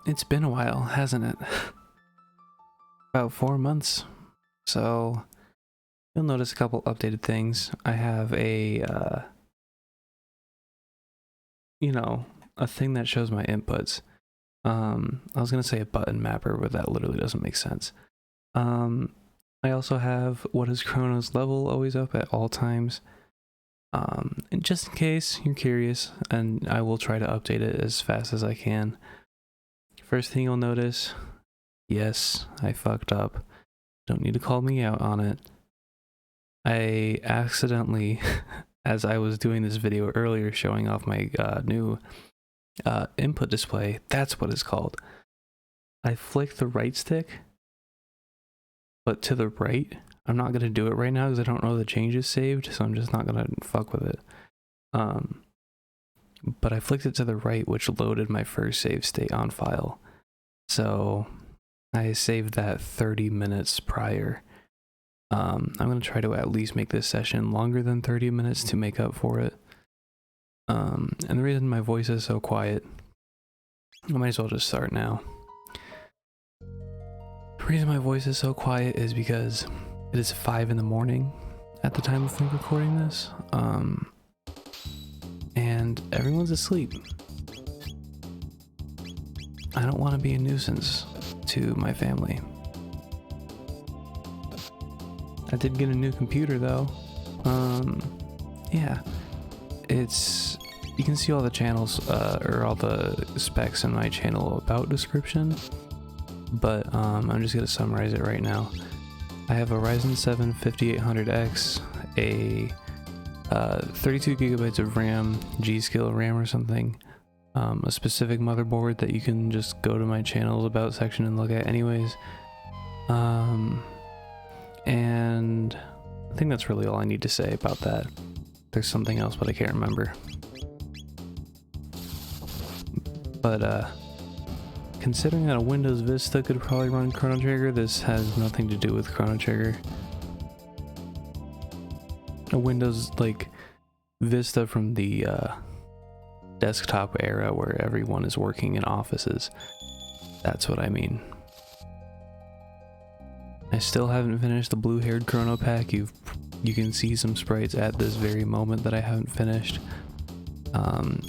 It's been a while, hasn't it? About 4 months. So you'll notice a couple updated things. I have a thing that shows my inputs. I was gonna say a button mapper, but that literally doesn't make sense. I also have what is Chrono's level always up at all times. And just in case you're curious, and I will try to update it as fast as I can. First thing you'll notice, yes, I fucked up. Don't need to call me out on it. I accidentally, as I was doing this video earlier showing off my new input display, that's what it's called. I flicked the right stick, but to the right. I'm not going to do it right now because I don't know the changes saved, so I'm just not going to fuck with it. But I flicked it to the right, which loaded my first save state on file. So I saved that 30 minutes prior. I'm going to try to at least make this session longer than 30 minutes to make up for it. And the reason my voice is so quiet, I might as well just start now. The reason my voice is so quiet is because it is 5 in the morning at the time of me recording this, and everyone's asleep. I don't want to be a nuisance to my family. I did get a new computer though. Yeah, you can see all the channels, or all the specs in my channel about description, but I'm just gonna summarize it right now. I have a Ryzen 7 5800X, a 32 gigabytes of RAM, G-Skill RAM or something, a specific motherboard that you can just go to my channel's about section and look at anyways, and I think that's really all I need to say about that. There's something else, but I can't remember. But considering that a Windows Vista could probably run Chrono Trigger, this has nothing to do with Chrono Trigger. A Windows, like, Vista from the desktop era where everyone is working in offices. That's what I mean. I still haven't finished the blue-haired Chrono pack. You can see some sprites at this very moment that I haven't finished.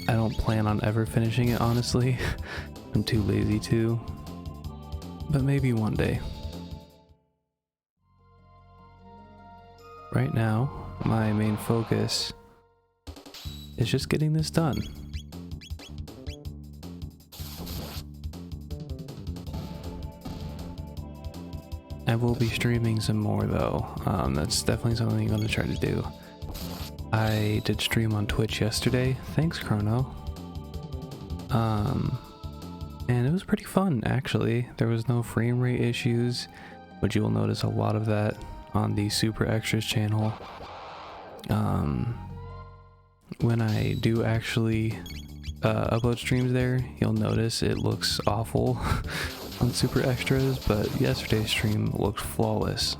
I don't plan on ever finishing it, honestly. I'm too lazy to, but maybe one day. Right now, my main focus is just getting this done. I will be streaming some more though. That's definitely something I'm going to try to do. I did stream on Twitch yesterday. Thanks, Chrono. And it was pretty fun, actually. There was no frame rate issues, but you will notice a lot of that on the Super Extras channel. When I do actually upload streams there, you'll notice it looks awful on Super Extras, but yesterday's stream looked flawless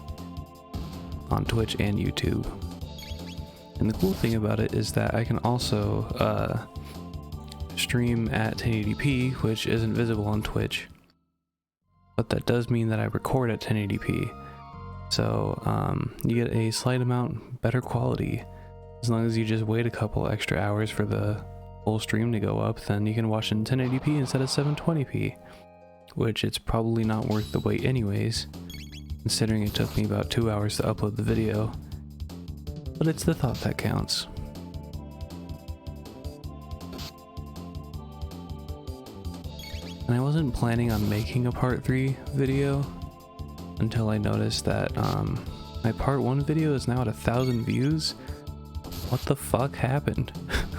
on Twitch and YouTube. And the cool thing about it is that I can also stream at 1080p, which isn't visible on Twitch, but that does mean that I record at 1080p, so you get a slight amount better quality. As long as you just wait a couple extra hours for the full stream to go up, then you can watch it in 1080p instead of 720p, which it's probably not worth the wait anyways, considering it took me about 2 hours to upload the video, but it's the thought that counts. And I wasn't planning on making a part 3 video until I noticed that my part 1 video is now at 1,000 views. What the fuck happened?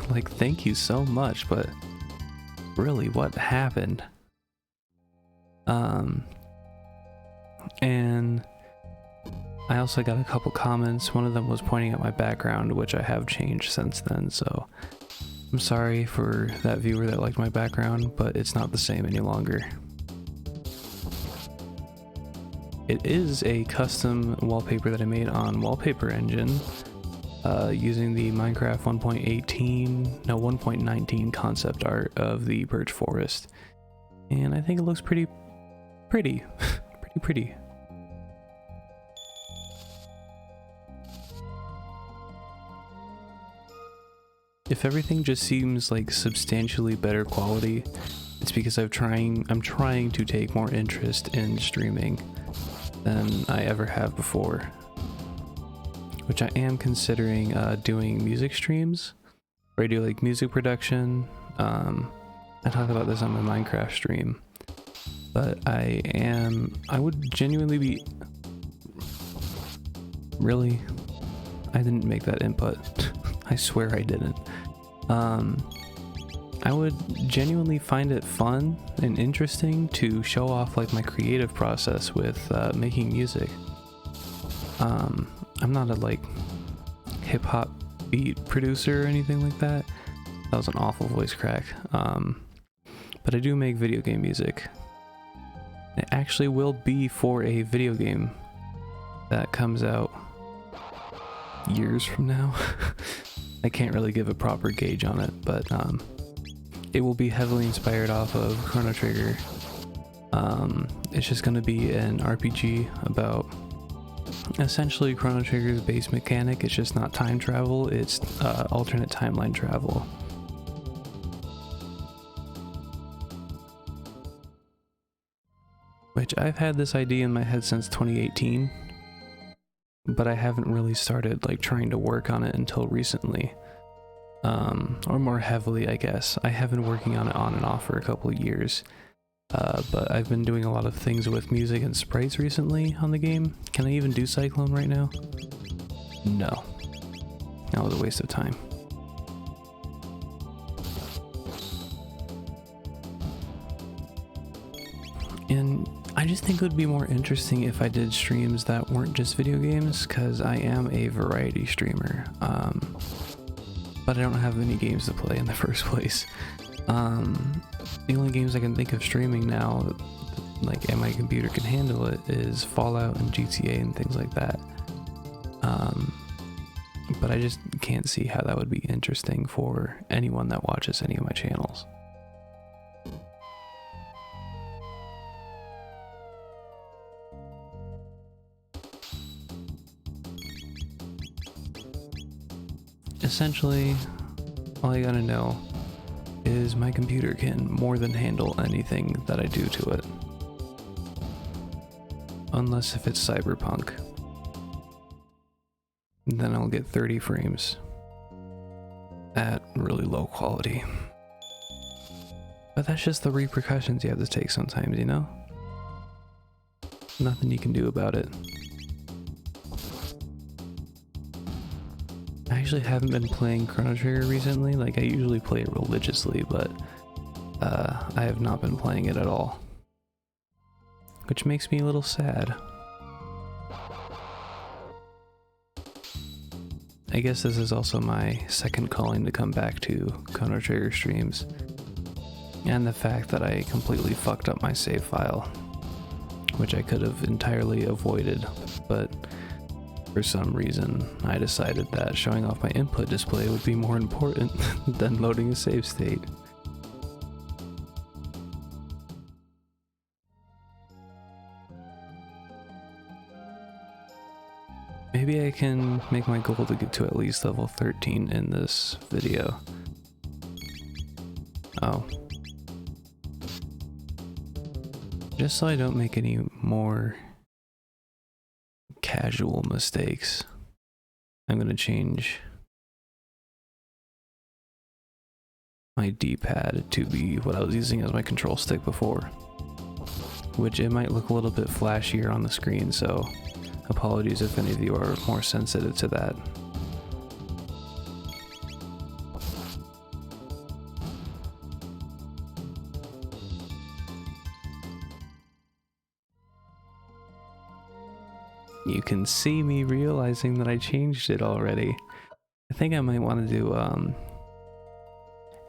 Like, thank you so much, but really, what happened? And I also got a couple comments. One of them was pointing at my background, which I have changed since then, so I'm sorry for that viewer that liked my background, but it's not the same any longer. It is a custom wallpaper that I made on Wallpaper Engine, using the Minecraft 1.19 concept art of the birch forest. And I think it looks pretty. Pretty. If everything just seems like substantially better quality, it's because I'm trying to take more interest in streaming than I ever have before. Which I am considering doing music streams, where I do like music production. I talk about this on my Minecraft stream, but I would genuinely be... Really? I didn't make that input. I swear I didn't. I would genuinely find it fun and interesting to show off like my creative process with making music. I'm not a like hip-hop beat producer or anything like that. That was an awful voice crack. But I do make video game music. It actually will be for a video game that comes out years from now. I can't really give a proper gauge on it, but it will be heavily inspired off of Chrono Trigger. It's just going to be an RPG about essentially Chrono Trigger's base mechanic. It's just not time travel, it's alternate timeline travel. Which I've had this idea in my head since 2018. But I haven't really started like trying to work on it until recently, or more heavily, I guess. I have been working on it on and off for a couple of years, but I've been doing a lot of things with music and sprites recently on the game. Can I even do Cyclone right now? No. That was a waste of time. And I just think it would be more interesting if I did streams that weren't just video games, because I am a variety streamer, but I don't have any games to play in the first place. The only games I can think of streaming now, like, and my computer can handle it, is Fallout and GTA and things like that. But I just can't see how that would be interesting for anyone that watches any of my channels. Essentially, all you gotta know is my computer can more than handle anything that I do to it. Unless if it's Cyberpunk. Then I'll get 30 frames at really low quality. But that's just the repercussions you have to take sometimes, you know? Nothing you can do about it. I actually haven't been playing Chrono Trigger recently. Like, I usually play it religiously, but I have not been playing it at all. Which makes me a little sad. I guess this is also my second calling to come back to Chrono Trigger streams. And the fact that I completely fucked up my save file, which I could have entirely avoided, but for some reason I decided that showing off my input display would be more important than loading a save state. Maybe I can make my goal to get to at least level 13 in this video. Oh. Just so I don't make any more casual mistakes, I'm going to change my D-pad to be what I was using as my control stick before. Which it might look a little bit flashier on the screen, so apologies if any of you are more sensitive to that. You can see me realizing that I changed it already. I think I might want to do an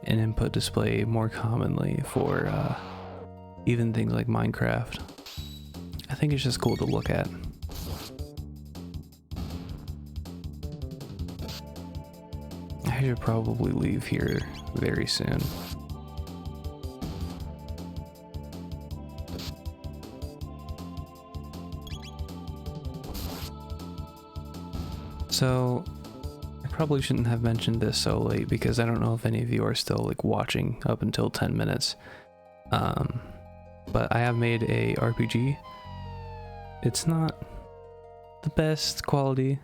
input display more commonly for even things like Minecraft. I think it's just cool to look at. I should probably leave here very soon. So I probably shouldn't have mentioned this so late because I don't know if any of you are still like watching up until 10 minutes. But I have made a RPG. It's not the best quality.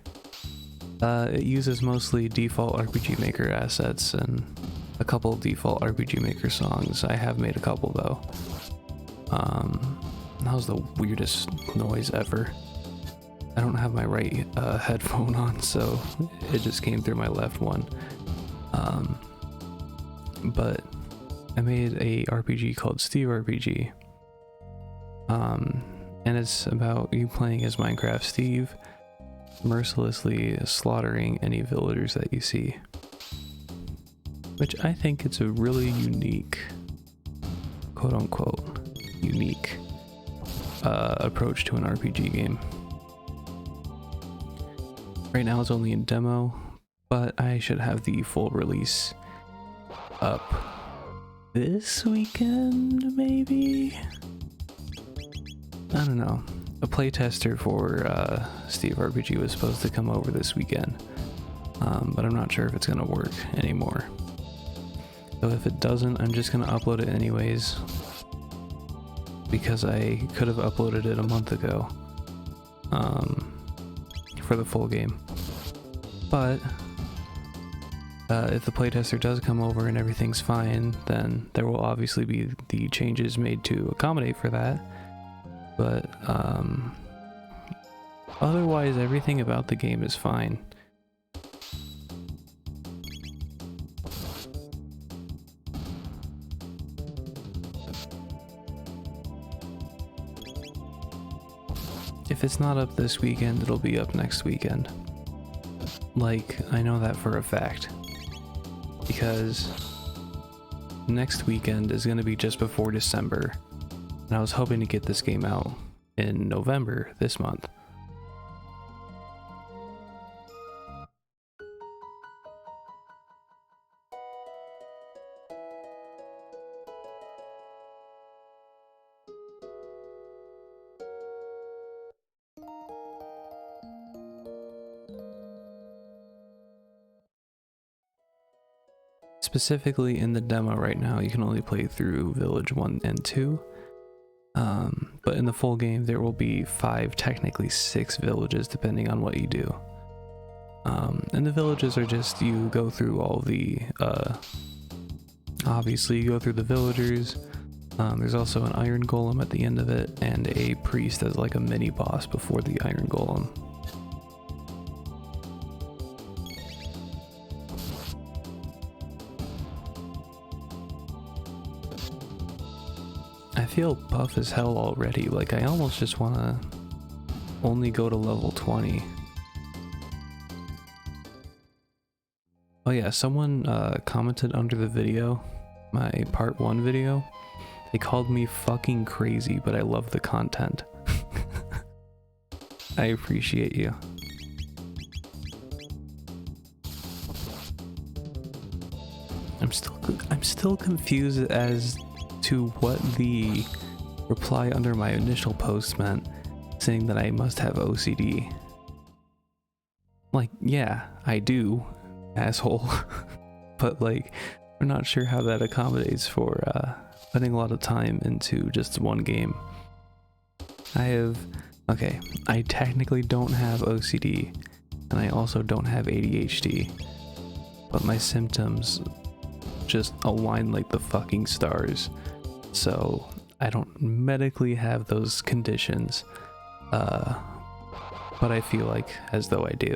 It uses mostly default RPG Maker assets and a couple default RPG Maker songs. I have made a couple though. That was the weirdest noise ever. I don't have my right headphone on, so it just came through my left one. But I made a RPG called Steve RPG. And it's about you playing as Minecraft Steve, mercilessly slaughtering any villagers that you see. Which I think it's a really unique, quote unquote, unique approach to an RPG game. Right now it's only in demo, but I should have the full release up this weekend, maybe? I don't know. A playtester for Steve RPG was supposed to come over this weekend, but I'm not sure if it's gonna work anymore. So if it doesn't, I'm just gonna upload it anyways, because I could have uploaded it a month ago for the full game. But if the playtester does come over and everything's fine, then there will obviously be the changes made to accommodate for that. But otherwise, everything about the game is fine. If it's not up this weekend, it'll be up next weekend. Like, I know that for a fact. Because next weekend is going to be just before December. And I was hoping to get this game out in November this month. Specifically in the demo right now, you can only play through Village 1 and 2. But in the full game, there will be 5, technically 6 villages, depending on what you do. And the villages are just, you go through all the, obviously you go through the villagers. There's also an iron golem at the end of it, and a priest as like a mini boss before the iron golem. I feel buff as hell already, like I almost just want to only go to level 20. Oh yeah, someone commented under the video, my part 1 video. They called me fucking crazy, but I love the content. I appreciate you. I'm still confused as to what the reply under my initial post meant, saying that I must have OCD. Like, yeah, I do, asshole. But like, I'm not sure how that accommodates for putting a lot of time into just one game. Okay, I technically don't have OCD, and I also don't have ADHD, but my symptoms just align like the fucking stars. So I don't medically have those conditions, but I feel like as though I do.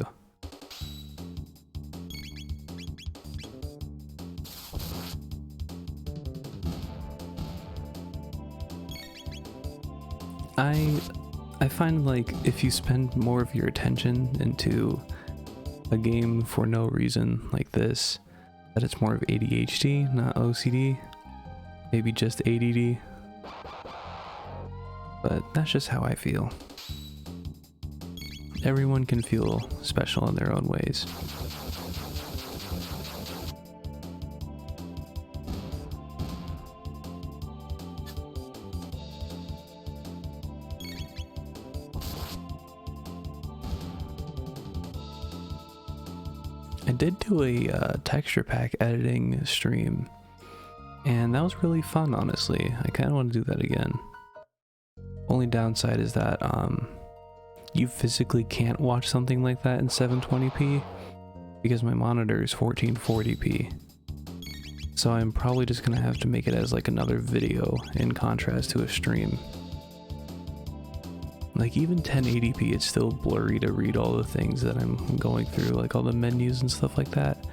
I find like if you spend more of your attention into a game for no reason like this, that it's more of ADHD, not OCD. Maybe just ADD. But that's just how I feel. Everyone can feel special in their own ways. I did do a texture pack editing stream, and that was really fun, honestly. I kind of want to do that again. Only downside is that you physically can't watch something like that in 720p because my monitor is 1440p. So I'm probably just gonna have to make it as like another video in contrast to a stream. Like even 1080p, it's still blurry to read all the things that I'm going through, like all the menus and stuff like that.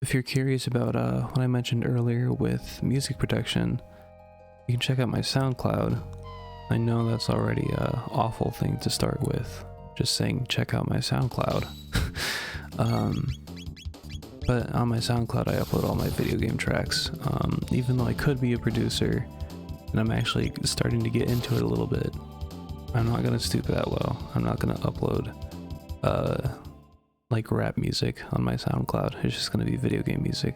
If you're curious about what I mentioned earlier with music production, you can check out my SoundCloud. I know that's already an awful thing to start with, just saying check out my SoundCloud. But on my SoundCloud I upload all my video game tracks, even though I could be a producer, and I'm actually starting to get into it a little bit. I'm not gonna stoop that low. I'm not gonna upload like rap music on my SoundCloud. It's just gonna be video game music.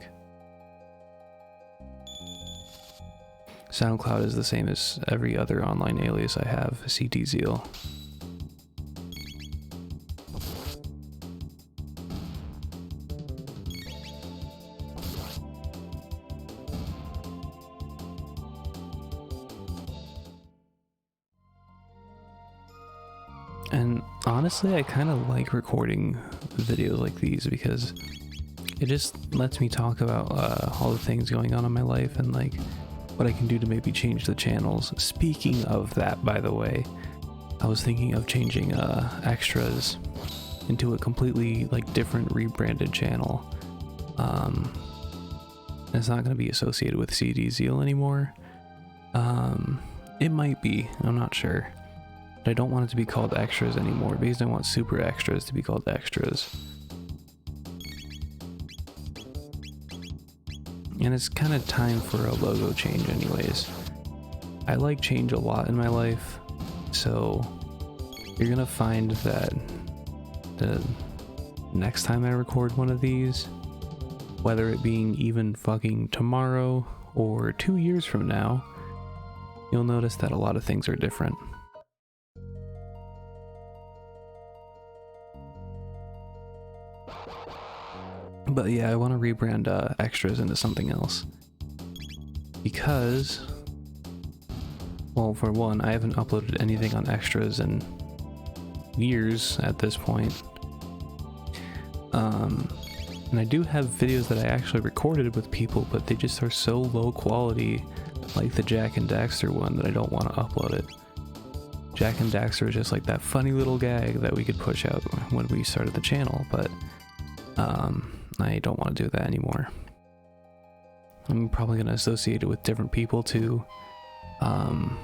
SoundCloud is the same as every other online alias I have, CTZeal. And honestly, I kind of like recording videos like these because it just lets me talk about all the things going on in my life and like what I can do to maybe change the channels. Speaking of that, by the way, I was thinking of changing extras into a completely like different rebranded channel. It's not going to be associated with CTZeal anymore. It might be, I'm not sure. But I don't want it to be called extras anymore because I want super extras to be called extras. And it's kind of time for a logo change anyways. I like change a lot in my life, so you're gonna find that the next time I record one of these, whether it being even fucking tomorrow or 2 years from now, you'll notice that a lot of things are different. But yeah, I want to rebrand extras into something else. Because, well, for one, I haven't uploaded anything on extras in years at this point. And I do have videos that I actually recorded with people, but they just are so low quality, like the Jack and Daxter one, that I don't want to upload it. Jack and Daxter is just like that funny little gag that we could push out when we started the channel, but I don't want to do that anymore. I'm probably going to associate it with different people too. I'm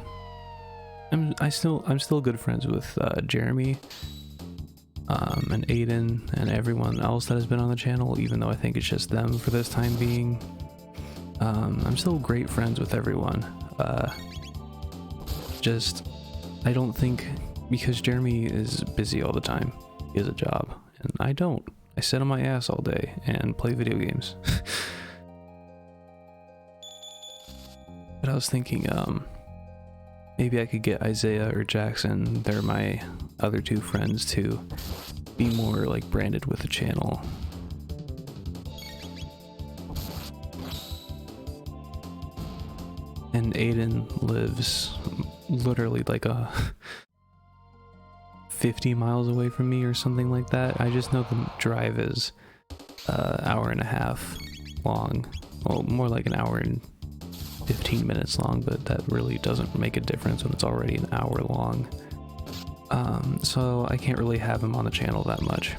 still good friends with Jeremy and Aiden and everyone else that has been on the channel, even though I think it's just them for this time being. I'm still great friends with everyone. Just I don't think, because Jeremy is busy all the time, he has a job, and I don't. I sit on my ass all day and play video games. But I was thinking, maybe I could get Isaiah or Jackson, they're my other two friends, to be more like branded with the channel. And Aiden lives literally like 50 miles away from me or something like that. I just know the drive is an hour and a half long. Well, more like an hour and 15 minutes long, but that really doesn't make a difference when it's already an hour long. So I can't really have him on the channel that much.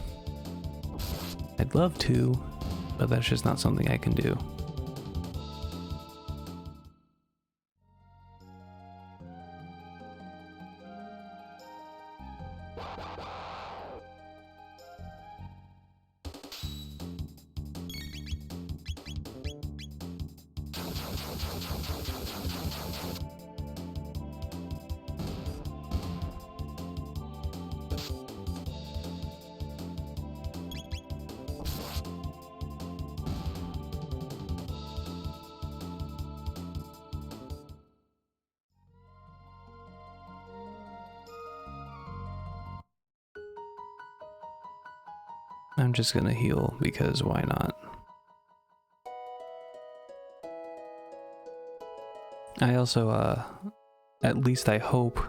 I'd love to, but that's just not something I can do. I'm just gonna heal because why not? I also, at least I hope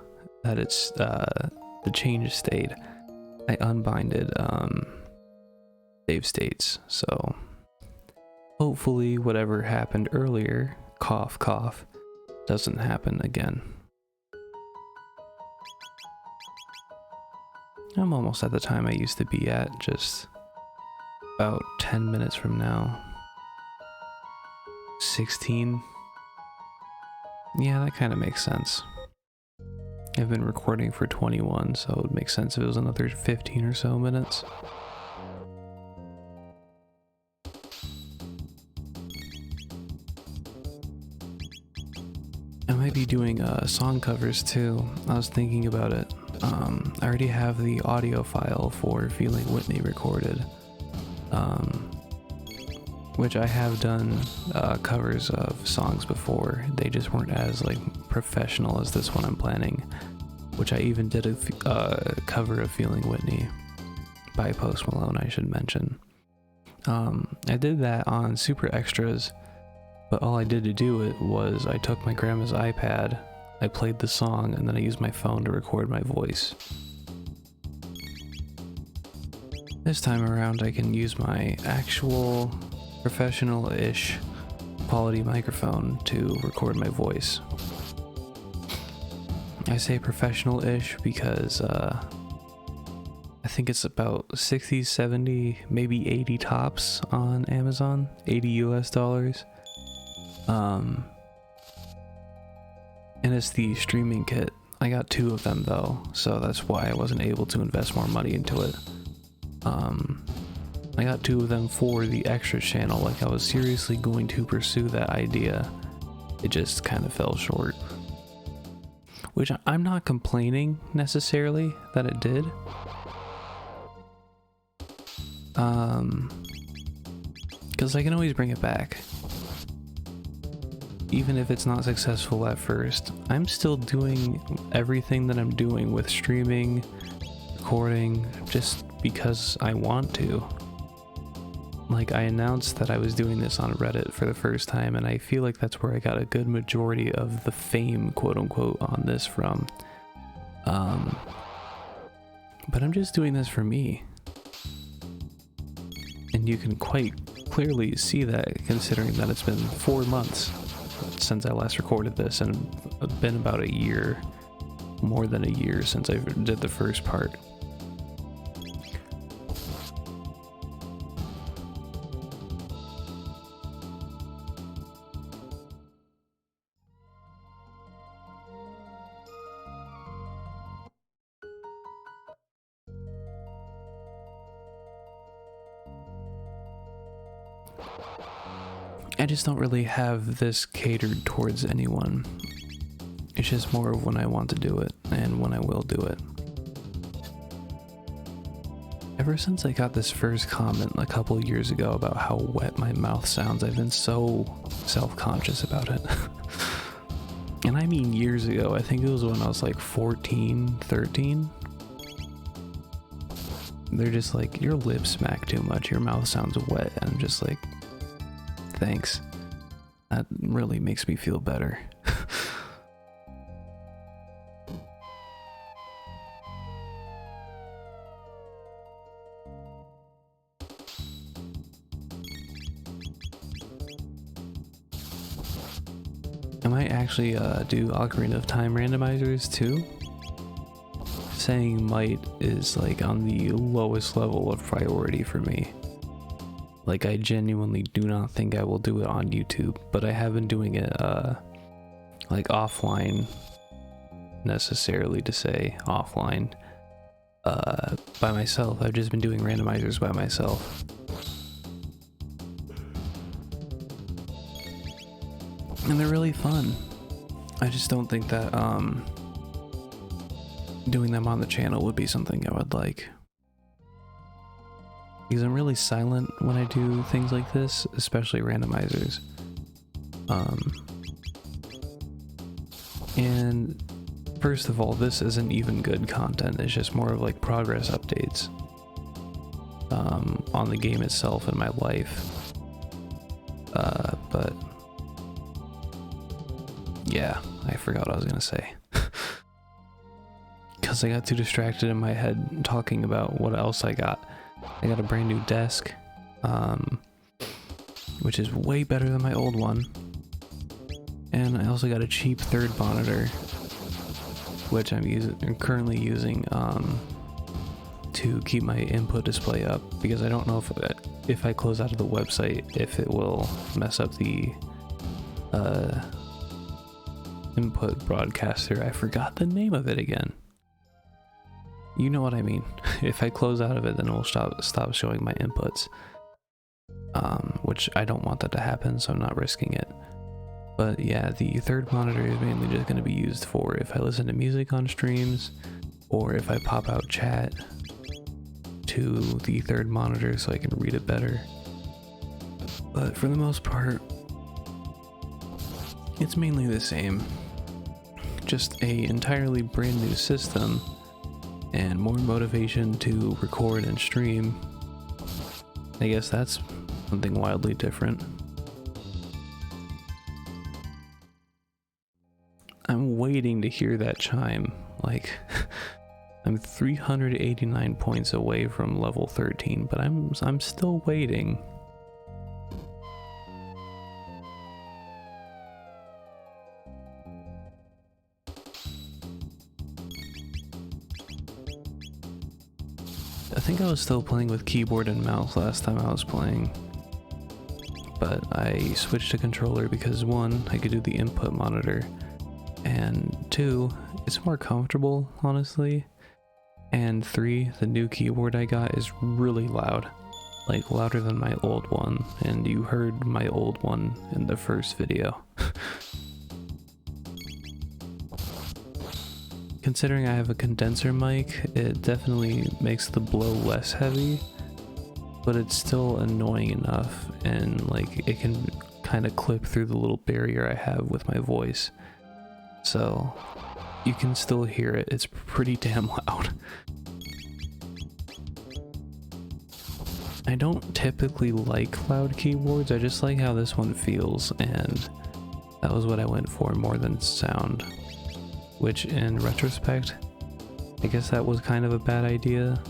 that it's, the change state. I unbinded, save states, so hopefully whatever happened earlier, cough cough, doesn't happen again. I'm almost at the time I used to be at, just about 10 minutes from now. 16. Yeah, that kind of makes sense. I've been recording for 21, so it would make sense if it was another 15 or so minutes. I might be doing song covers too. I was thinking about it. I already have the audio file for Feeling Whitney recorded, which I have done covers of songs before. They just weren't as like professional as this one I'm planning, which I even did a cover of Feeling Whitney by Post Malone, I should mention. I did that on Super Extras, but all I did to do it was I took my grandma's iPad, I played the song, and then I used my phone to record my voice. This time around I can use my actual professional-ish quality microphone to record my voice. I say professional-ish because I think it's about 60, 70, maybe 80 tops on Amazon, 80 US dollars. And it's the streaming kit. I got 2 of them though, so that's why I wasn't able to invest more money into it. I got 2 of them for the extra channel, like I was seriously going to pursue that idea. It just kind of fell short. Which I'm not complaining necessarily that it did. Because I can always bring it back. Even if it's not successful at first, I'm still doing everything that I'm doing with streaming, recording, just because I want to. Like, I announced that I was doing this on Reddit for the first time, and I feel like that's where I got a good majority of the fame, quote unquote, on this from. But I'm just doing this for me. And you can quite clearly see that, considering that it's been 4 months since I last recorded this, and it's been about a year, more than a year since I did the first part. I just don't really have this catered towards anyone. It's just more of when I want to do it and when I will do it. Ever since I got this first comment a couple years ago about how wet my mouth sounds, I've been so self-conscious about it. And I mean years ago. I think it was when I was like 14, 13. They're just like, your lips smack too much, your mouth sounds wet. And I'm just like, thanks. That really makes me feel better. I might actually do Ocarina of Time randomizers too. Saying might is like on the lowest level of priority for me. Like, I genuinely do not think I will do it on YouTube, but I have been doing it like offline, necessarily to say offline, by myself. I've just been doing randomizers by myself. And they're really fun. I just don't think that doing them on the channel would be something I would like. Because I'm really silent when I do things like this, especially randomizers. And first of all, this isn't even good content, it's just more of like progress updates. on the game itself in my life. But yeah, I forgot what I was gonna say. Because I got too distracted in my head talking about what else I got. I got a brand new desk, which is way better than my old one. And I also got a cheap third monitor, which I'm currently using to keep my input display up, because I don't know if I close out of the website, if it will mess up the input broadcaster. I forgot the name of it again. You know what I mean. If I close out of it, then it will stop showing my inputs, which I don't want that to happen, so I'm not risking it. But yeah, the third monitor is mainly just going to be used for if I listen to music on streams, or if I pop out chat to the third monitor so I can read it better. But for the most part, it's mainly the same. Just a entirely brand new system and more motivation to record and stream. I guess that's something wildly different. I'm waiting to hear that chime. Like, I'm 389 points away from level 13, but I'm still waiting. I think I was still playing with keyboard and mouse last time I was playing, but I switched to controller because 1, I could do the input monitor, and 2, it's more comfortable, honestly, and 3, the new keyboard I got is really loud, like louder than my old one, and you heard my old one in the first video. Considering I have a condenser mic, it definitely makes the blow less heavy, but it's still annoying enough, and like it can kind of clip through the little barrier I have with my voice. So you can still hear it. It's pretty damn loud. I don't typically like loud keyboards, I just like how this one feels, and that was what I went for more than sound. Which, in retrospect, I guess that was kind of a bad idea,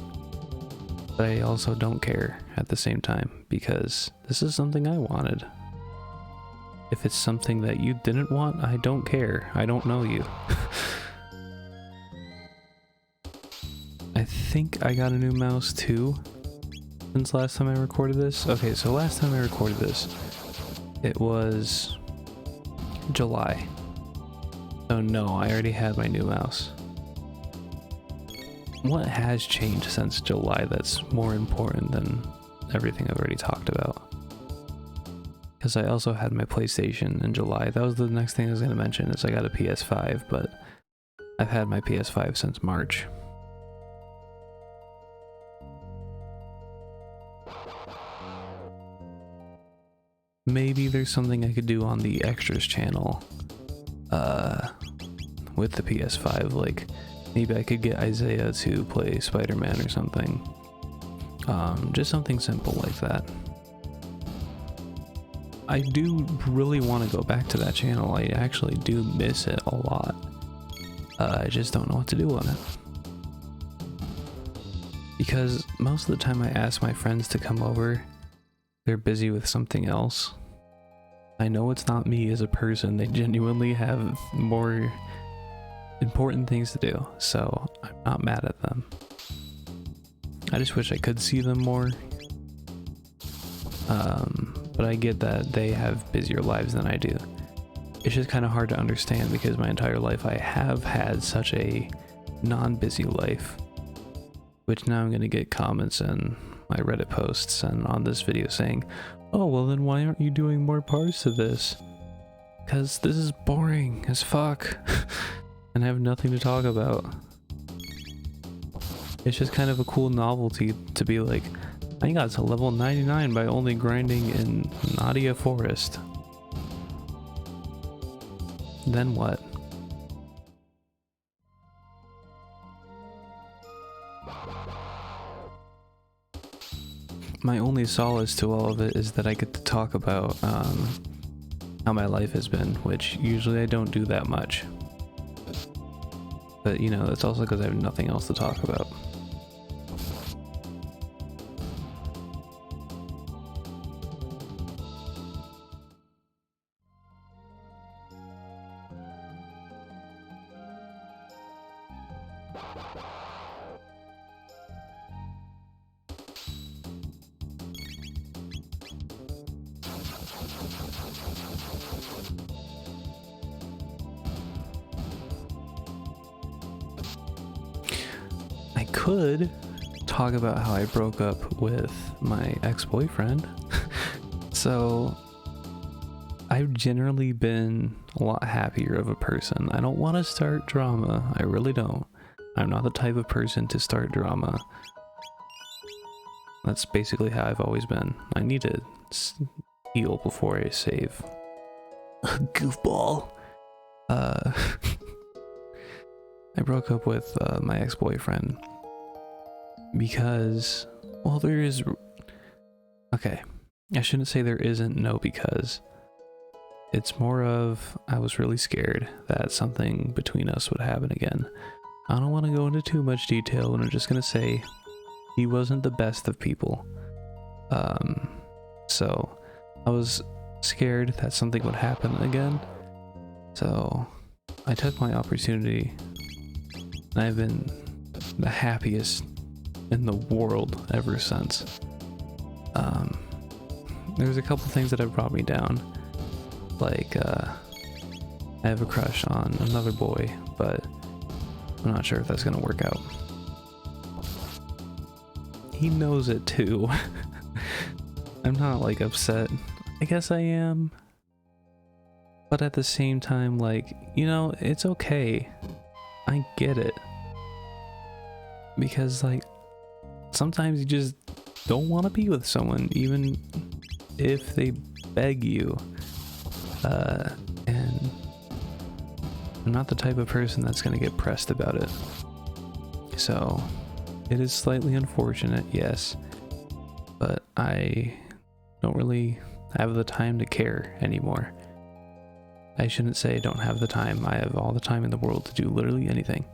but I also don't care at the same time, because this is something I wanted. If it's something that you didn't want, I don't care. I don't know you. I think I got a new mouse too, since last time I recorded this. Okay, so last time I recorded this, it was July. Oh no, I already had my new mouse. What has changed since July that's more important than everything I've already talked about? Because I also had my PlayStation in July. That was the next thing I was going to mention, is I got a PS5, but I've had my PS5 since March. Maybe there's something I could do on the extras channel with the PS5, like maybe I could get Isaiah to play Spider-Man or something. Just something simple like that. I do really want to go back to that channel. I actually do miss it a lot. I just don't know what to do on it. Because most of the time I ask my friends to come over, they're busy with something else. I know it's not me as a person, they genuinely have more important things to do, so I'm not mad at them. I just wish I could see them more. But I get that they have busier lives than I do. It's just kind of hard to understand because my entire life I have had such a non-busy life. Which now I'm going to get comments in my Reddit posts and on this video saying, oh, well then why aren't you doing more parts to this? Because this is boring as fuck. And I have nothing to talk about. It's just kind of a cool novelty to be like, I got to level 99 by only grinding in Nadia Forest. Then what? my only solace to all of it is that I get to talk about how my life has been, which usually I don't do that much. But you know, that's also because I have nothing else to talk about. I could talk about how I broke up with my ex-boyfriend. So I've generally been a lot happier of a person. I don't want to start drama. I really don't. I'm not the type of person to start drama. That's basically how I've always been. I need to heal before I save. Goofball. I broke up with my ex-boyfriend because, well, there is... Okay, I shouldn't say there isn't no because. It's more of, I was really scared that something between us would happen again. I don't want to go into too much detail, but I'm just going to say he wasn't the best of people. So I was scared that something would happen again. So I took my opportunity. I've been the happiest in the world ever since. There's a couple things that have brought me down. Like, I have a crush on another boy, but I'm not sure if that's gonna work out. He knows it too. I'm not like upset. I guess I am. But at the same time, like, you know, it's okay. I get it. Because, like, sometimes you just don't want to be with someone, even if they beg you. And I'm not the type of person that's going to get pressed about it. So, it is slightly unfortunate, yes. But I don't really have the time to care anymore. I shouldn't say I don't have the time. I have all the time in the world to do literally anything.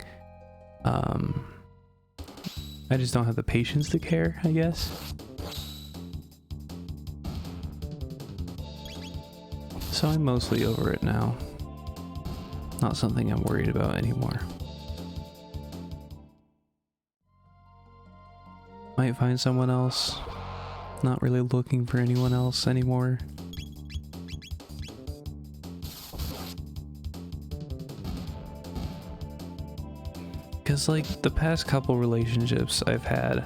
I just don't have the patience to care, I guess. So I'm mostly over it now. Not something I'm worried about anymore. Might find someone else. Not really looking for anyone else anymore. Because, like, the past couple relationships I've had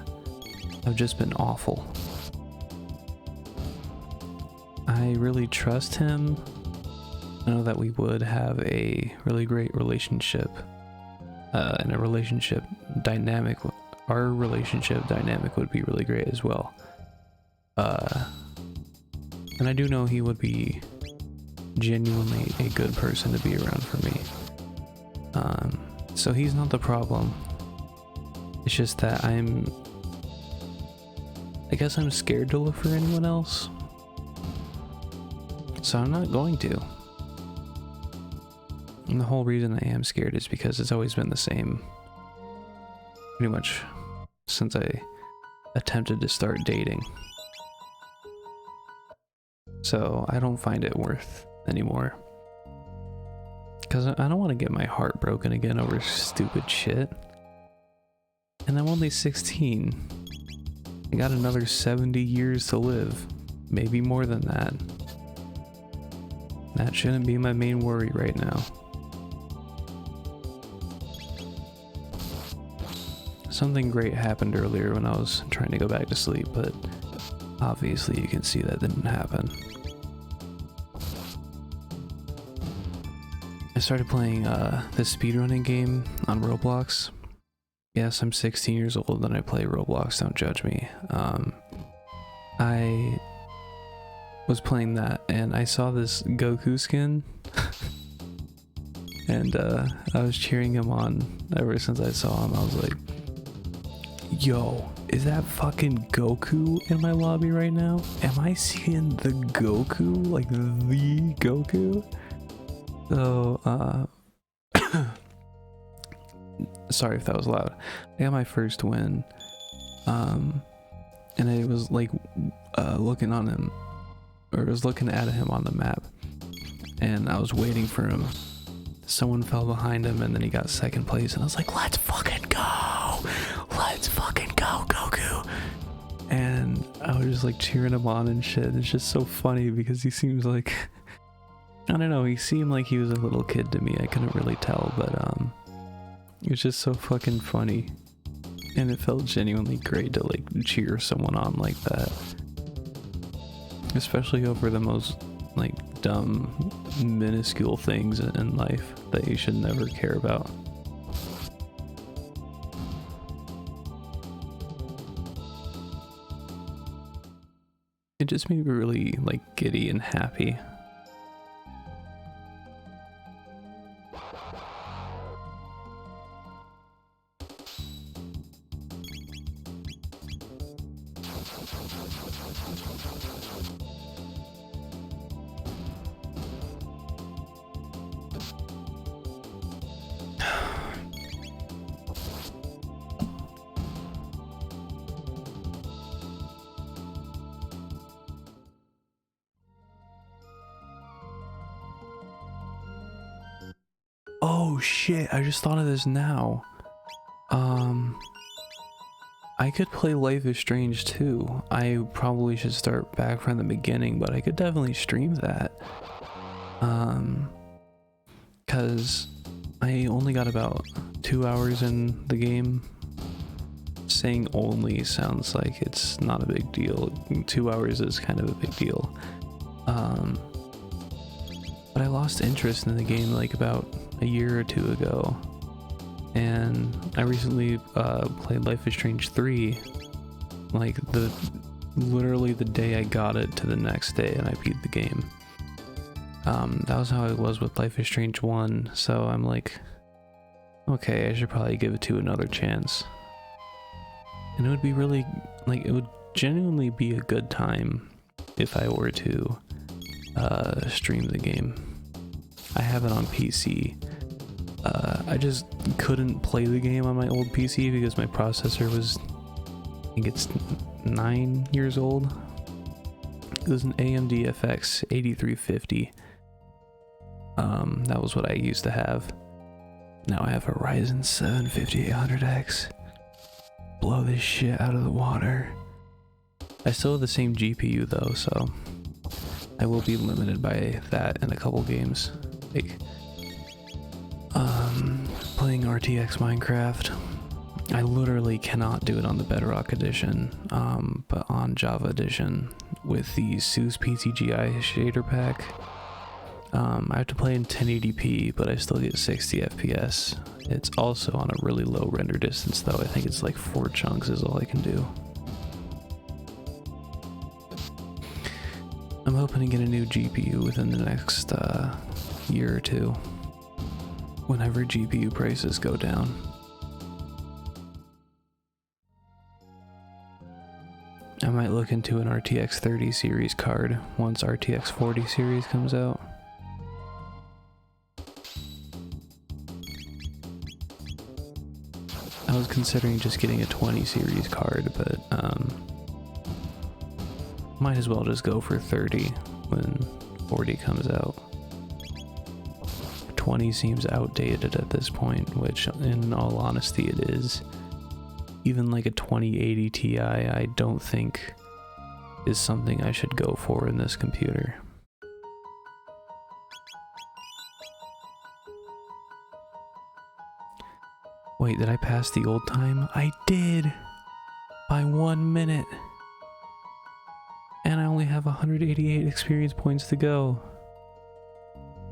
have just been awful. I really trust him. I know that we would have a really great relationship. And a relationship dynamic. Our relationship dynamic would be really great as well. And I do know he would be genuinely a good person to be around for me. So he's not the problem. It's just that I guess I'm scared to look for anyone else. So I'm not going to. And the whole reason I am scared is because it's always been the same. Pretty much since I attempted to start dating. So I don't find it worth anymore. Because I don't want to get my heart broken again over stupid shit. And I'm only 16. I got another 70 years to live. Maybe more than that. That shouldn't be my main worry right now. Something great happened earlier when I was trying to go back to sleep, but obviously you can see that didn't happen. I started playing this speedrunning game on Roblox. Yes, I'm 16 years old and I play Roblox, don't judge me. I was playing that and I saw this Goku skin and I was cheering him on ever since I saw him. I was like, Yo, is that fucking Goku in my lobby right now? Am I seeing the Goku? Like the Goku? So, sorry if that was loud. I got my first win. And I was like, looking on him, or I was looking at him on the map, and I was waiting for him. Someone fell behind him, and then he got second place, and I was like, let's fucking go! Let's fucking go, Goku! And I was just like cheering him on and shit. It's just so funny because he seems like, I don't know, he seemed like he was a little kid to me. I couldn't really tell, but it was just so fucking funny. And it felt genuinely great to like cheer someone on like that. Especially over the most like dumb, minuscule things in life that you should never care about. It just made me really like giddy and happy. Oh shit, I just thought of this now. I could play Life is Strange too. I probably should start back from the beginning, but I could definitely stream that. Cause I only got about 2 hours in the game. Saying only sounds like it's not a big deal. 2 hours is kind of a big deal. But I lost interest in the game like about a year or two ago, and I recently played Life is Strange 3, like literally the day I got it to the next day, and I beat the game. That was how it was with Life is Strange 1, so I'm like, okay, I should probably give it to another chance. And it would be really, like, it would genuinely be a good time if I were to stream the game. I have it on PC. I just couldn't play the game on my old PC because my processor was, I think it's 9 years old. It was an AMD FX 8350. That was what I used to have. Now I have a Ryzen 7 5800X. Blow this shit out of the water. I still have the same GPU though, so I will be limited by that in a couple games. Like, playing RTX Minecraft. I literally cannot do it on the Bedrock edition, but on Java edition with the SUSE PTGI shader pack. I have to play in 1080p, but I still get 60 FPS. It's also on a really low render distance though. I think it's like 4 chunks is all I can do. I'm hoping to get a new GPU within the next year or two, whenever GPU prices go down. I might look into an RTX 30 series card once RTX 40 series comes out. I was considering just getting a 20 series card, but might as well just go for 30 when 40 comes out. 20 seems outdated at this point, which in all honesty it is. Even like a 2080 Ti I don't think is something I should go for in this computer. Wait, did I pass the old time? I did! By 1 minute! And I only have 188 experience points to go.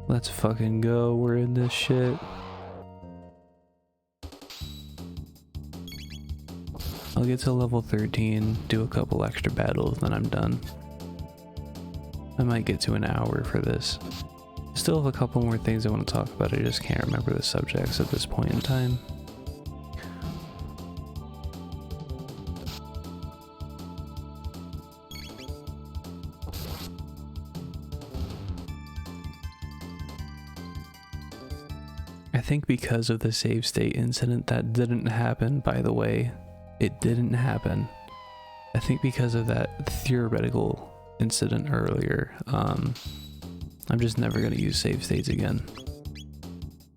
Let's fucking go, we're in this shit. I'll get to level 13, do a couple extra battles, then I'm done. I might get to an hour for this. Still have a couple more things I want to talk about, I just can't remember the subjects at this point in time. I think because of the save state incident that didn't happen, by the way, it didn't happen. I think because of that theoretical incident earlier, I'm just never going to use save states again.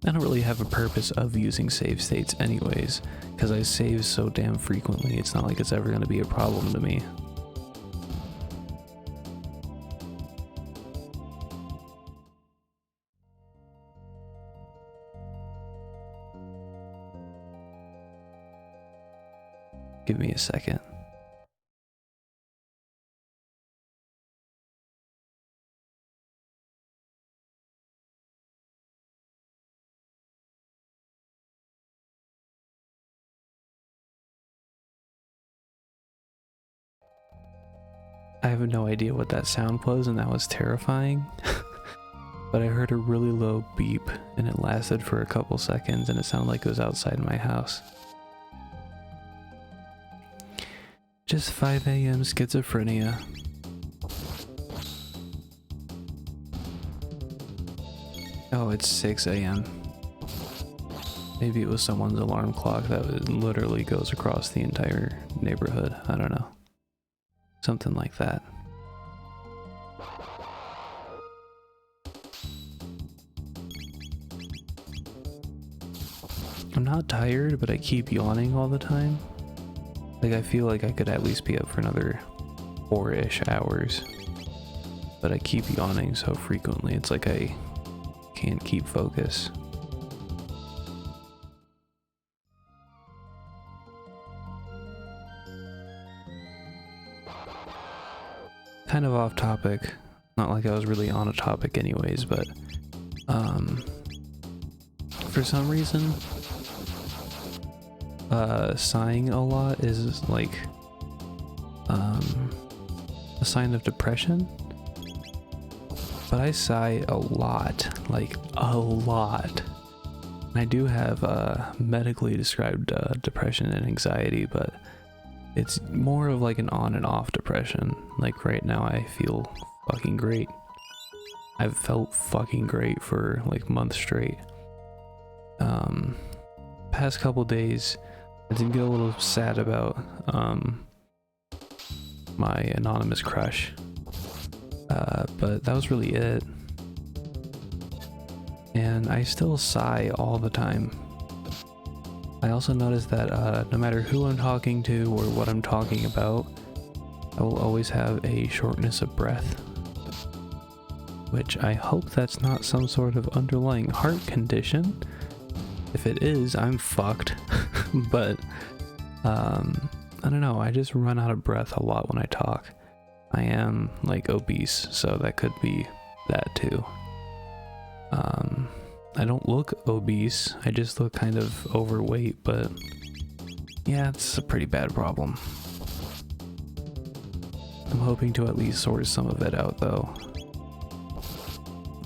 I don't really have a purpose of using save states anyways, because I save so damn frequently, it's not like it's ever going to be a problem to me. Give me a second. I have no idea what that sound was, and that was terrifying. But I heard a really low beep, and it lasted for a couple seconds, and it sounded like it was outside my house. Just 5 a.m. schizophrenia. Oh, it's 6 a.m. Maybe it was someone's alarm clock that literally goes across the entire neighborhood. I don't know. Something like that. I'm not tired, but I keep yawning all the time. Like, I feel like I could at least be up for another 4-ish hours. But I keep yawning so frequently, it's like I can't keep focus. Kind of off topic. Not like I was really on a topic anyways, but for some reason sighing a lot is like a sign of depression. But I sigh a lot, like a lot. And I do have medically described depression and anxiety, but it's more of like an on and off depression. Like right now I feel fucking great. I've felt fucking great for like months straight. Past couple days I did get a little sad about my anonymous crush. But that was really it. And I still sigh all the time. I also noticed that no matter who I'm talking to or what I'm talking about, I will always have a shortness of breath. Which I hope that's not some sort of underlying heart condition. If it is, I'm fucked. But I don't know, I just run out of breath a lot when I talk. I am like obese, so that could be that too. I don't look obese, I just look kind of overweight, but yeah, it's a pretty bad problem. I'm hoping to at least sort some of it out though.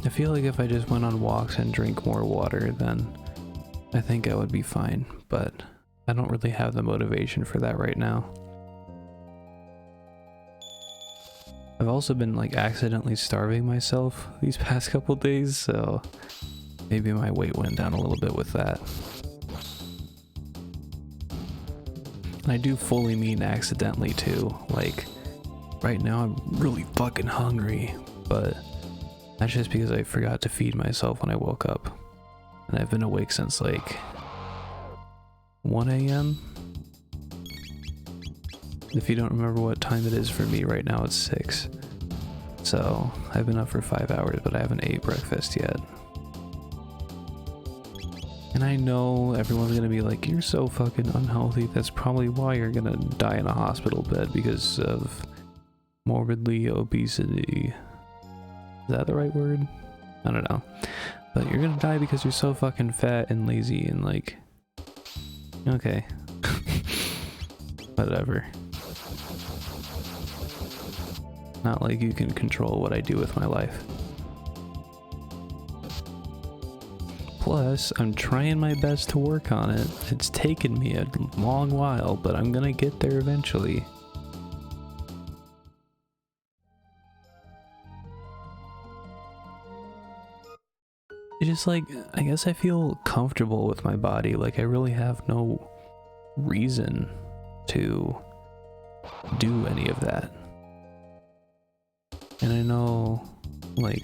I feel like if I just went on walks and drank more water, then I think I would be fine, but I don't really have the motivation for that right now. I've also been like accidentally starving myself these past couple days, so maybe my weight went down a little bit with that. And I do fully mean accidentally too. Like right now I'm really fucking hungry, but that's just because I forgot to feed myself when I woke up. And I've been awake since like 1 a.m. If you don't remember what time it is for me right now, it's 6. So I've been up for 5 hours, but I haven't ate breakfast yet. And I know everyone's gonna be like, you're so fucking unhealthy, that's probably why you're gonna die in a hospital bed, because of morbidly obesity. Is that the right word? I don't know. But you're gonna die because you're so fucking fat and lazy and like... Okay. Whatever. Not like you can control what I do with my life. Plus, I'm trying my best to work on it. It's taken me a long while, but I'm gonna get there eventually. It's just like, I guess I feel comfortable with my body. Like I really have no reason to do any of that. And I know, like,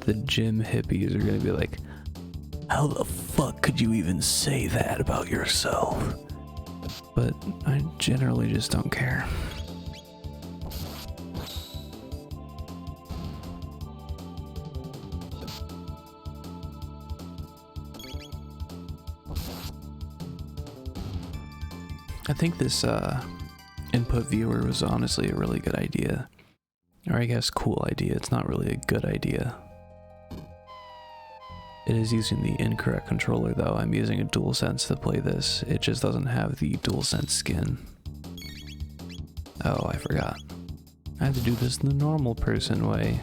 the gym hippies are gonna be like, how the fuck could you even say that about yourself? But I generally just don't care. I think this input viewer was honestly a really good idea. Or I guess cool idea. It's not really a good idea. It is using the incorrect controller though. I'm using a DualSense to play this. It just doesn't have the DualSense skin. Oh, I forgot. I have to do this the normal person way.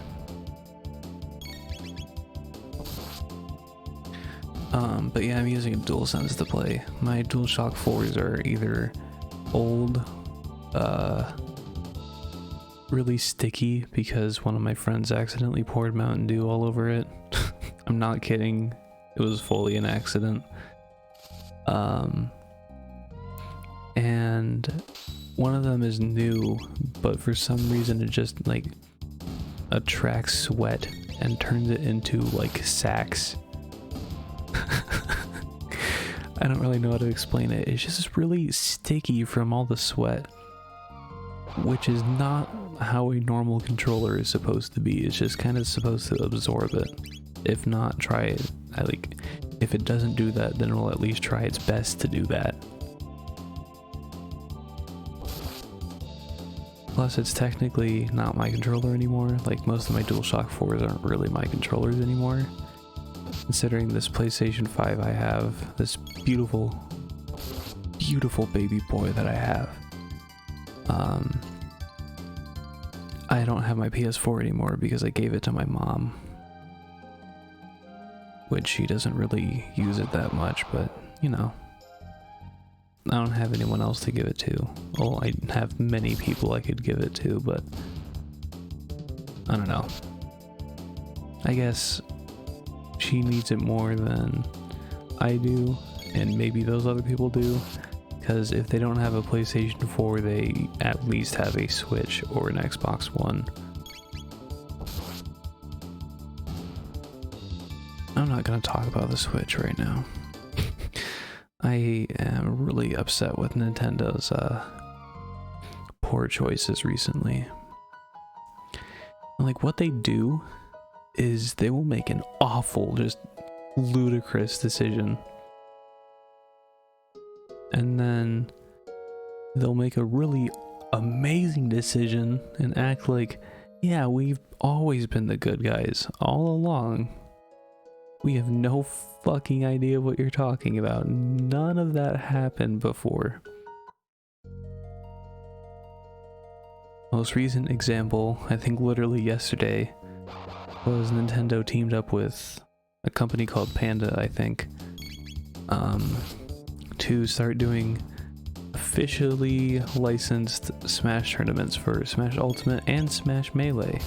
But yeah, I'm using a DualSense to play. My DualShock 4s are either old, really sticky because one of my friends accidentally poured Mountain Dew all over it. I'm not kidding. It was fully an accident. And one of them is new, but for some reason it just like attracts sweat and turns it into like sacks. I don't really know how to explain it. It's just really sticky from all the sweat, which is not how a normal controller is supposed to be. It's just kind of supposed to absorb it. If not, try it. If it doesn't do that, then it'll at least try its best to do that. Plus, it's technically not my controller anymore. Like, most of my DualShock 4s aren't really my controllers anymore. Considering this PlayStation 5 I have, this beautiful, beautiful baby boy that I have. I don't have my PS4 anymore because I gave it to my mom. Which she doesn't really use it that much, but, you know. I don't have anyone else to give it to. Well, I have many people I could give it to, but I don't know. I guess she needs it more than I do, and maybe those other people do, because if they don't have a PlayStation 4, they at least have a Switch or an Xbox One. I'm not going to talk about the Switch right now. I am really upset with Nintendo's poor choices recently. Like, what they do is they will make an awful, just ludicrous decision. And then they'll make a really amazing decision and act like, yeah, we've always been the good guys all along. We have no fucking idea what you're talking about. None of that happened before. Most recent example, I think literally yesterday, was Nintendo teamed up with a company called Panda, I think, to start doing officially licensed Smash tournaments for Smash Ultimate and Smash Melee.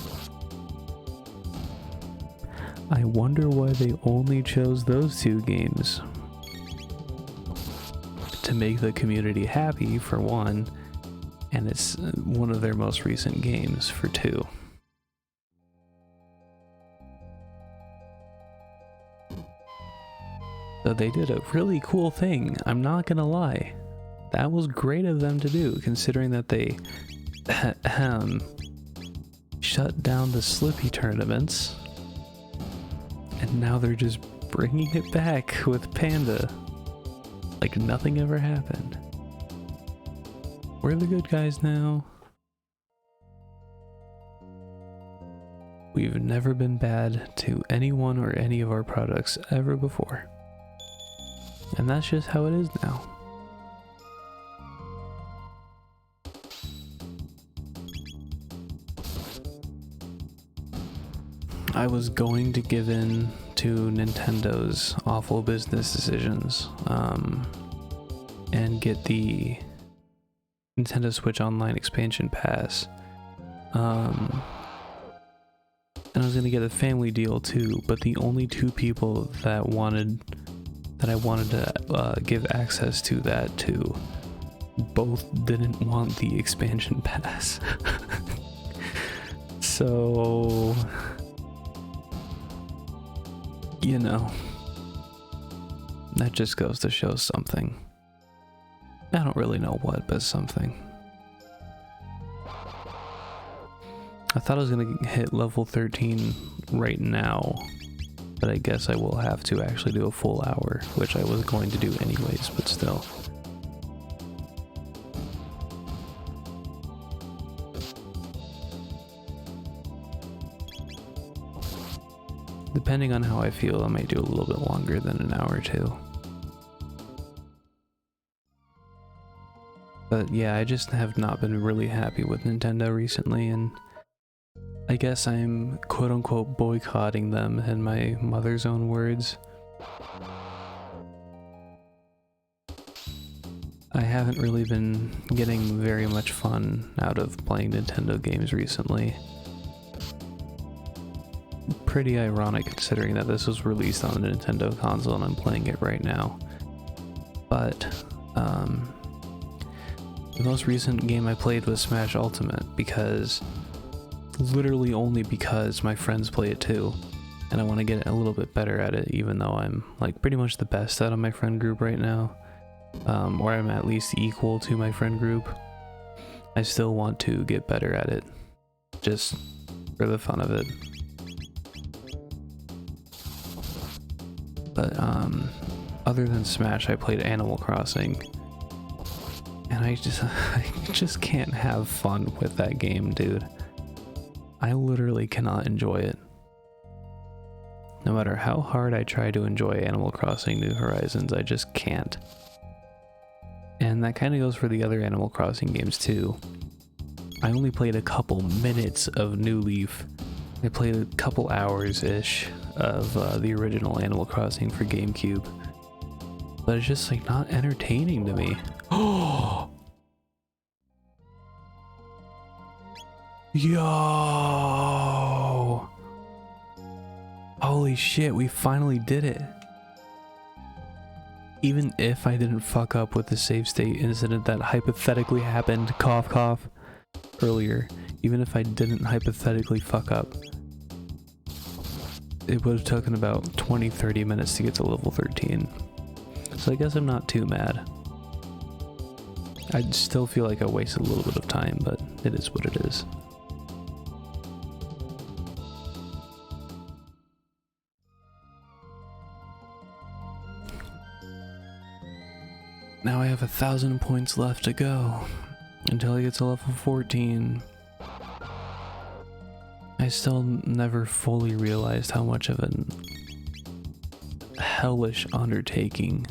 I wonder why they only chose those two games. To make the community happy, for one, and it's one of their most recent games, for two. So they did a really cool thing, I'm not gonna lie. That was great of them to do, considering that they shut down the Slippy tournaments. And now they're just bringing it back with Panda. Like nothing ever happened. We're the good guys now. We've never been bad to anyone or any of our products ever before. And that's just how it is now. I was going to give in to Nintendo's awful business decisions, and get the Nintendo Switch Online expansion pass. And and I was gonna get a family deal too, but the only two people that I wanted to give access to that to both didn't want the expansion pass. So, you know, that just goes to show something. I don't really know what, but something. I thought I was gonna hit level 13 right now, but I guess I will have to actually do a full hour, which I was going to do anyways, but still. Depending on how I feel, I might do a little bit longer than an hour or two. But yeah, I just have not been really happy with Nintendo recently, and I guess I'm quote-unquote boycotting them in my mother's own words. I haven't really been getting very much fun out of playing Nintendo games recently. Pretty ironic considering that this was released on the Nintendo console and I'm playing it right now. But, the most recent game I played was Smash Ultimate because, literally only because my friends play it too. And I want to get a little bit better at it, even though I'm like pretty much the best out of my friend group right now. Or I'm at least equal to my friend group. I still want to get better at it, just for the fun of it. But other than Smash, I played Animal Crossing, and I just can't have fun with that game, dude. I literally cannot enjoy it. No matter how hard I try to enjoy Animal Crossing New Horizons, I just can't. And that kind of goes for the other Animal Crossing games too. I only played a couple minutes of New Leaf. I played a couple hours-ish of the original Animal Crossing for GameCube. But it's just like not entertaining to me. Oh! Yo! Holy shit, we finally did it. Even if I didn't fuck up with the save state incident that hypothetically happened, cough cough, earlier, even if I didn't hypothetically fuck up, it would have taken about 20-30 minutes to get to level 13. So I guess I'm not too mad. I still feel like I wasted a little bit of time, but it is what it is. Now I have 1,000 points left to go until I get to level 14. I still never fully realized how much of a hellish undertaking,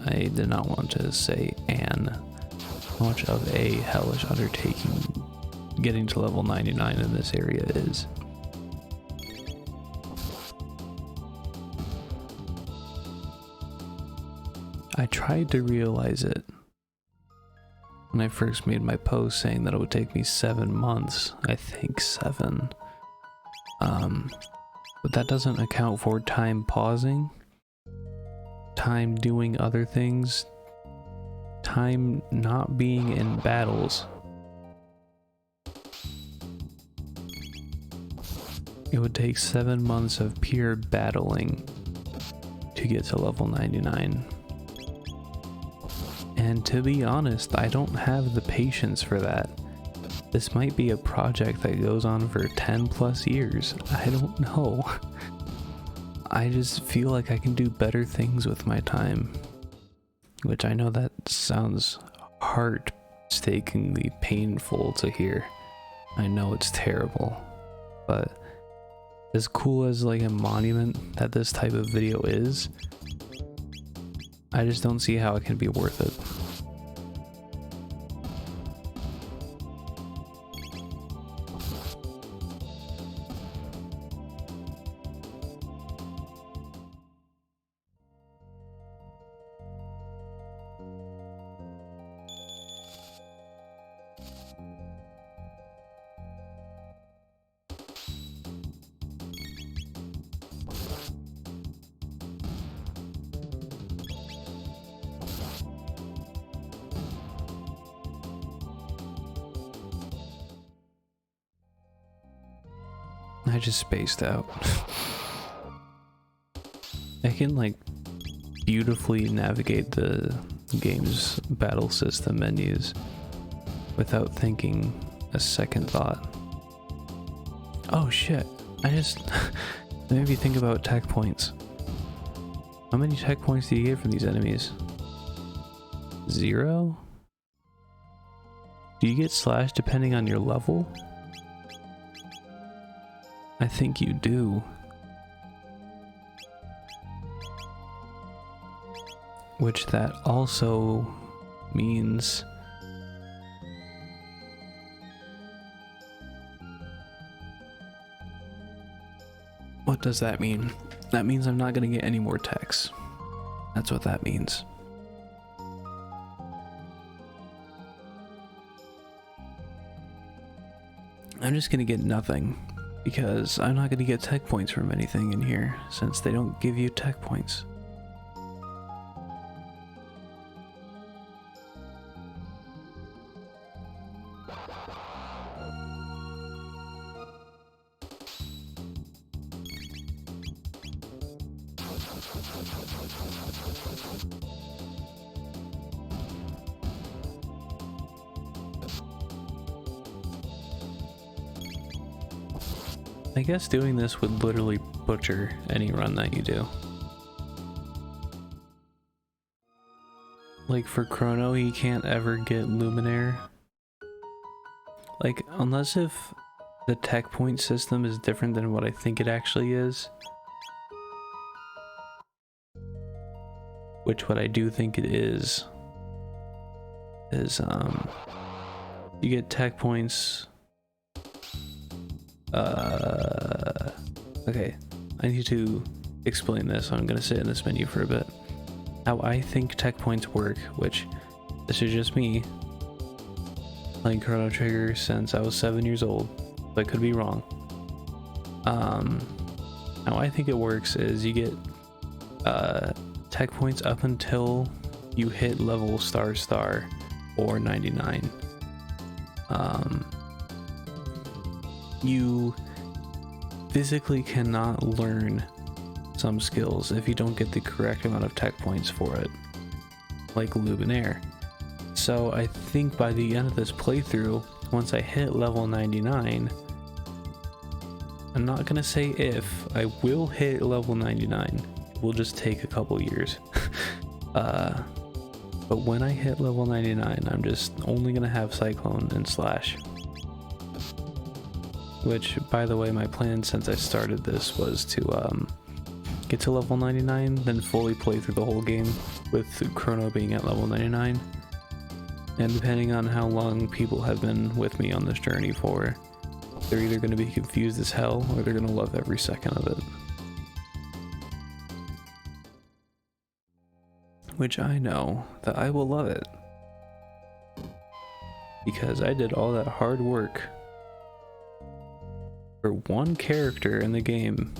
I did not want to say how much of a hellish undertaking getting to level 99 in this area is. I tried to realize it when I first made my post saying that it would take me 7 months. I think 7. But that doesn't account for time pausing, time doing other things, time not being in battles. It would take 7 months of pure battling to get to level 99. And to be honest, I don't have the patience for that. This might be a project that goes on for 10 plus years. I don't know. I just feel like I can do better things with my time. Which I know that sounds heart-stakingly painful to hear. I know it's terrible. But as cool as like a monument that this type of video is, I just don't see how it can be worth it. I just spaced out. I can like beautifully navigate the game's battle system menus without thinking a second thought. Oh shit, I just maybe think about tech points. How many tech points do you get from these enemies? 0? Do you get slash depending on your level? I think you do. Which that also means what does that mean? That means I'm not going to get any more techs. That's what that means. I'm just going to get nothing because I'm not going to get tech points from anything in here since they don't give you tech points. I guess doing this would literally butcher any run that you do. Like for Chrono, he can't ever get Luminaire. Like, unless if the tech point system is different than what I think it actually is. Which what I do think it is you get tech points. Okay, I need to explain this, so I'm gonna sit in this menu for a bit. How I think tech points work, which this is just me playing Chrono Trigger since I was 7 years old, but I could be wrong. How I think it works is you get tech points up until you hit level star or 99. You physically cannot learn some skills if you don't get the correct amount of tech points for it, like Luminaire. So I think by the end of this playthrough, once I hit level 99, I'm not gonna say if, I will hit level 99. It will just take a couple years. But when I hit level 99, I'm just only gonna have Cyclone and Slash. Which, by the way, my plan since I started this was to get to level 99, then fully play through the whole game with Chrono being at level 99. And depending on how long people have been with me on this journey for, they're either going to be confused as hell or they're going to love every second of it. Which I know that I will love it. Because I did all that hard work for one character in the game.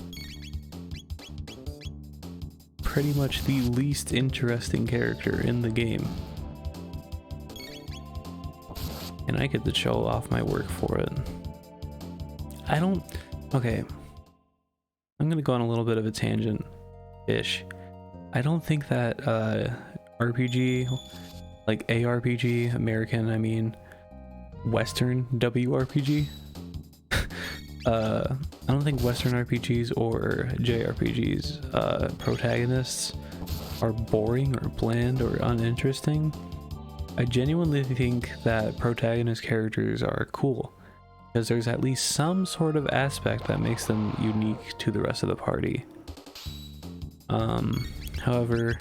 Pretty much the least interesting character in the game. And I get to show off my work for it. Okay. I'm gonna go on a little bit of a tangent-ish. I don't think that RPG, like ARPG, American, I mean, Western WRPG, I don't think Western RPGs or JRPGs protagonists are boring or bland or uninteresting. I genuinely think that protagonist characters are cool because there's at least some sort of aspect that makes them unique to the rest of the party. However,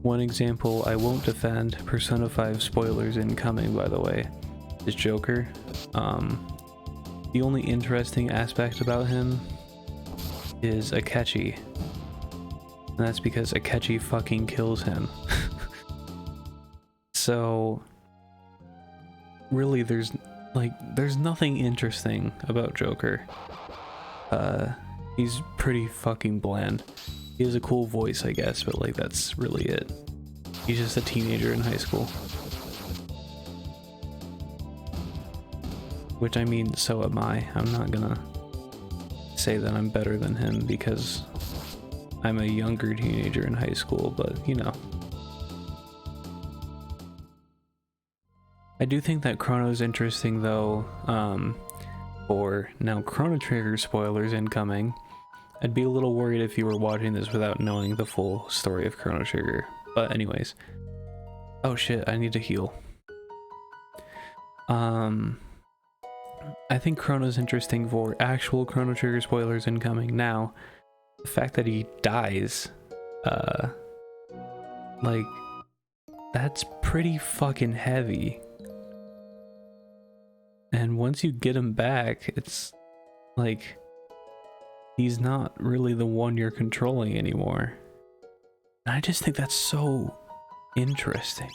one example I won't defend, Persona 5 spoilers incoming by the way, is Joker. The only interesting aspect about him is Akechi. And that's because Akechi fucking kills him. So, really there's nothing interesting about Joker. He's pretty fucking bland. He has a cool voice, I guess, but like that's really it. He's just a teenager in high school. Which I mean, so am I. I'm not gonna say that I'm better than him because I'm a younger teenager in high school, but you know. I do think that Chrono's interesting though, for now Chrono Trigger spoilers incoming. I'd be a little worried if you were watching this without knowing the full story of Chrono Trigger. But anyways. Oh shit, I need to heal. I think Chrono's interesting for actual Chrono Trigger spoilers incoming. Now, the fact that he dies, like, that's pretty fucking heavy. And once you get him back, it's like, he's not really the one you're controlling anymore. And I just think that's so interesting.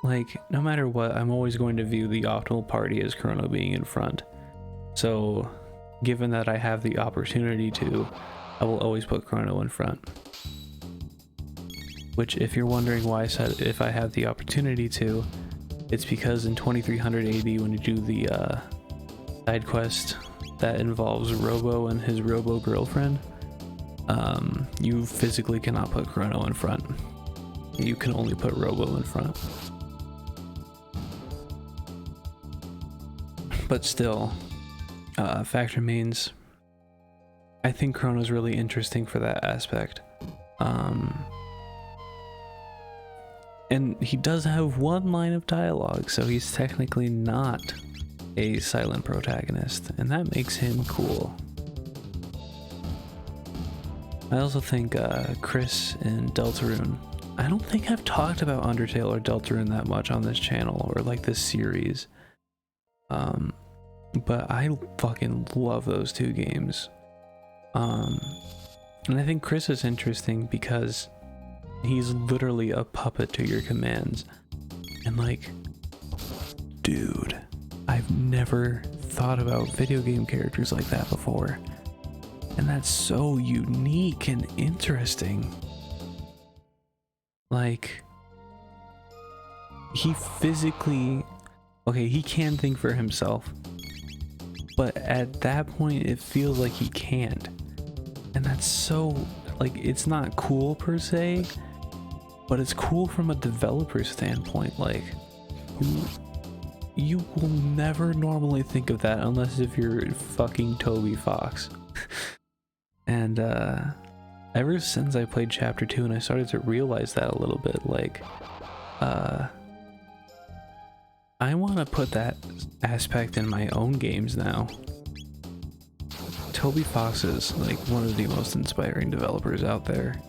Like, no matter what, I'm always going to view the optimal party as Chrono being in front. So, given that I have the opportunity to, I will always put Chrono in front. Which, if you're wondering why I said if I have the opportunity to, it's because in 2300 AD, when you do the side quest that involves Robo and his Robo girlfriend, you physically cannot put Chrono in front. You can only put Robo in front. But still, fact remains, I think Chrono's really interesting for that aspect. And he does have one line of dialogue, so he's technically not a silent protagonist, and that makes him cool. I also think Chris and Deltarune, I don't think I've talked about Undertale or Deltarune that much on this channel, or like this series. But I fucking love those two games. And I think Chris is interesting because he's literally a puppet to your commands. And like, dude, I've never thought about video game characters like that before. And that's so unique and interesting. Like, he physically, okay, he can think for himself, but at that point it feels like he can't. And that's so, like, it's not cool per se, but it's cool from a developer standpoint. Like, you will never normally think of that unless if you're fucking Toby Fox. And ever since I played chapter 2 and I started to realize that a little bit, like, I want to put that aspect in my own games now. Toby Fox is like one of the most inspiring developers out there,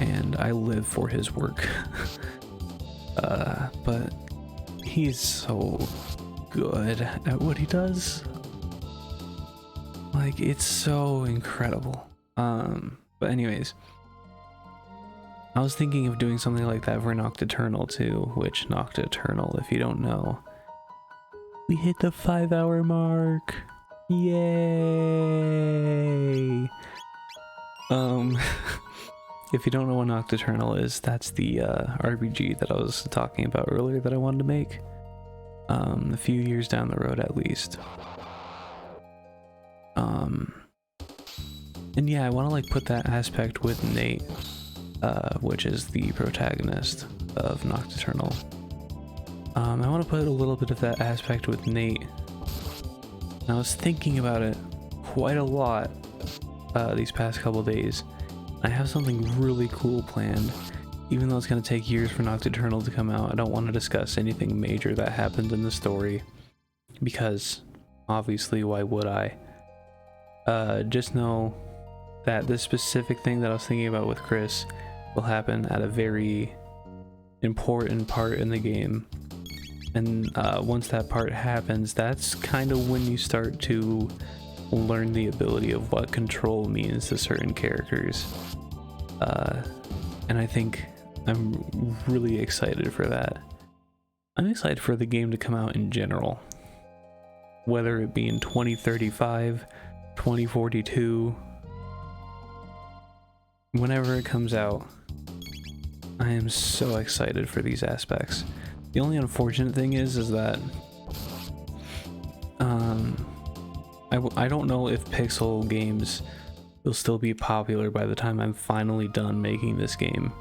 and I live for his work. But he's so good at what he does. Like, it's so incredible. But anyways, I was thinking of doing something like that for Nocturnal too, which Nocturnal, if you don't know, we hit the 5-hour mark. Yay! If you don't know what Nocturnal is, that's the RPG that I was talking about earlier that I wanted to make. A few years down the road at least. And yeah, I want to like put that aspect with Nate, which is the protagonist of Nocturnal. I want to put a little bit of that aspect with Nate. And I was thinking about it quite a lot these past couple days. I have something really cool planned. Even though it's going to take years for Nocturnal to come out, I don't want to discuss anything major that happened in the story, because obviously, why would I? Just know that this specific thing that I was thinking about with Chris will happen at a very important part in the game. And once that part happens, that's kind of when you start to learn the ability of what control means to certain characters. And I think I'm really excited for that. I'm excited for the game to come out in general. Whether it be in 2035, 2042, whenever it comes out, I am so excited for these aspects. The only unfortunate thing is that I don't know if pixel games will still be popular by the time I'm finally done making this game.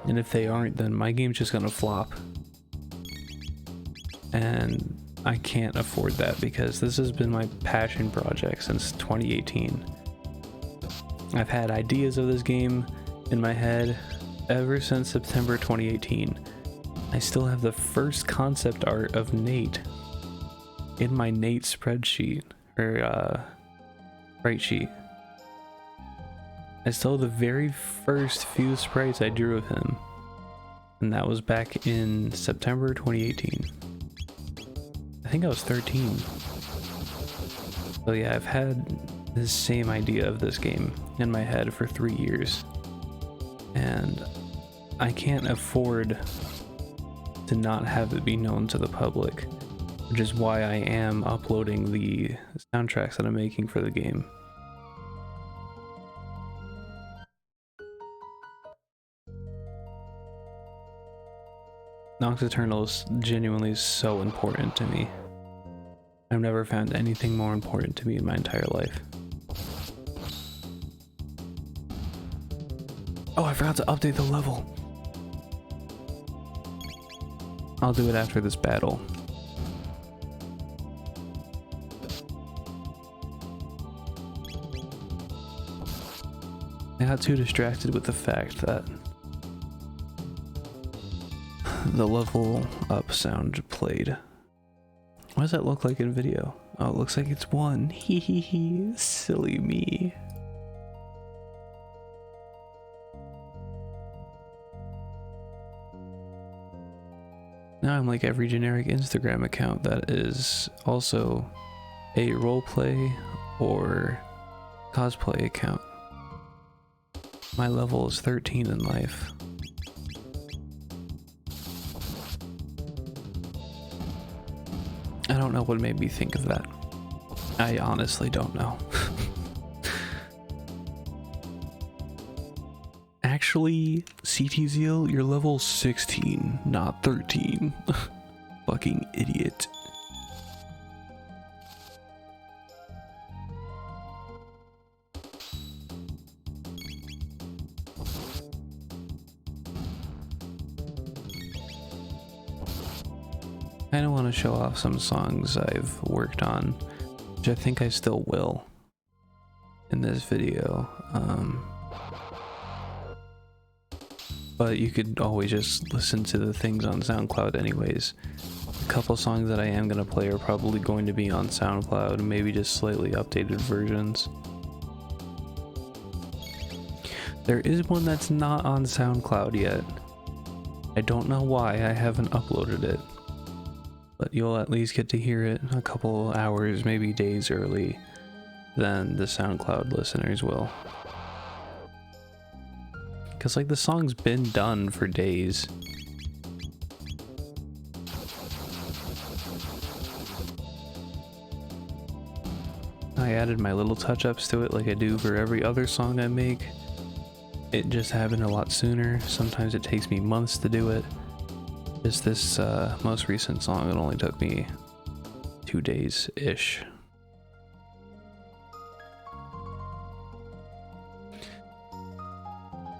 And if they aren't, then my game's just gonna flop. And I can't afford that because this has been my passion project since 2018. I've had ideas of this game in my head ever since September 2018. I still have the first concept art of Nate in my Nate spreadsheet, or sprite sheet. I still have the very first few sprites I drew of him, and that was back in September 2018. I think I was 13. So yeah, I've had this same idea of this game in my head for 3 years, and I can't afford to not have it be known to the public, which is why I am uploading the soundtracks that I'm making for the game. Nox Eternal is genuinely so important to me. I've never found anything more important to me in my entire life. Oh, I forgot to update the level. I'll do it after this battle. I got too distracted with the fact that the level up sound played. What does that look like in video? Oh, it looks like it's 1. Hee hee hee. Silly me. Now I'm like every generic Instagram account that is also a roleplay or cosplay account. My level is 13 in life. I don't know what made me think of that. I honestly don't know. Actually, CTZL, you're level 16, not 13. Fucking idiot. I don't want to show off some songs I've worked on, which I think I still will in this video. But you could always just listen to the things on SoundCloud anyways. A couple songs that I am going to play are probably going to be on SoundCloud, maybe just slightly updated versions. There is one that's not on SoundCloud yet. I don't know why I haven't uploaded it, but you'll at least get to hear it a couple hours, maybe days early than the SoundCloud listeners will. Because like the song's been done for days. I added my little touch-ups to it like I do for every other song I make. It just happened a lot sooner. Sometimes it takes me months to do it. Just this most recent song, it only took me 2 days-ish.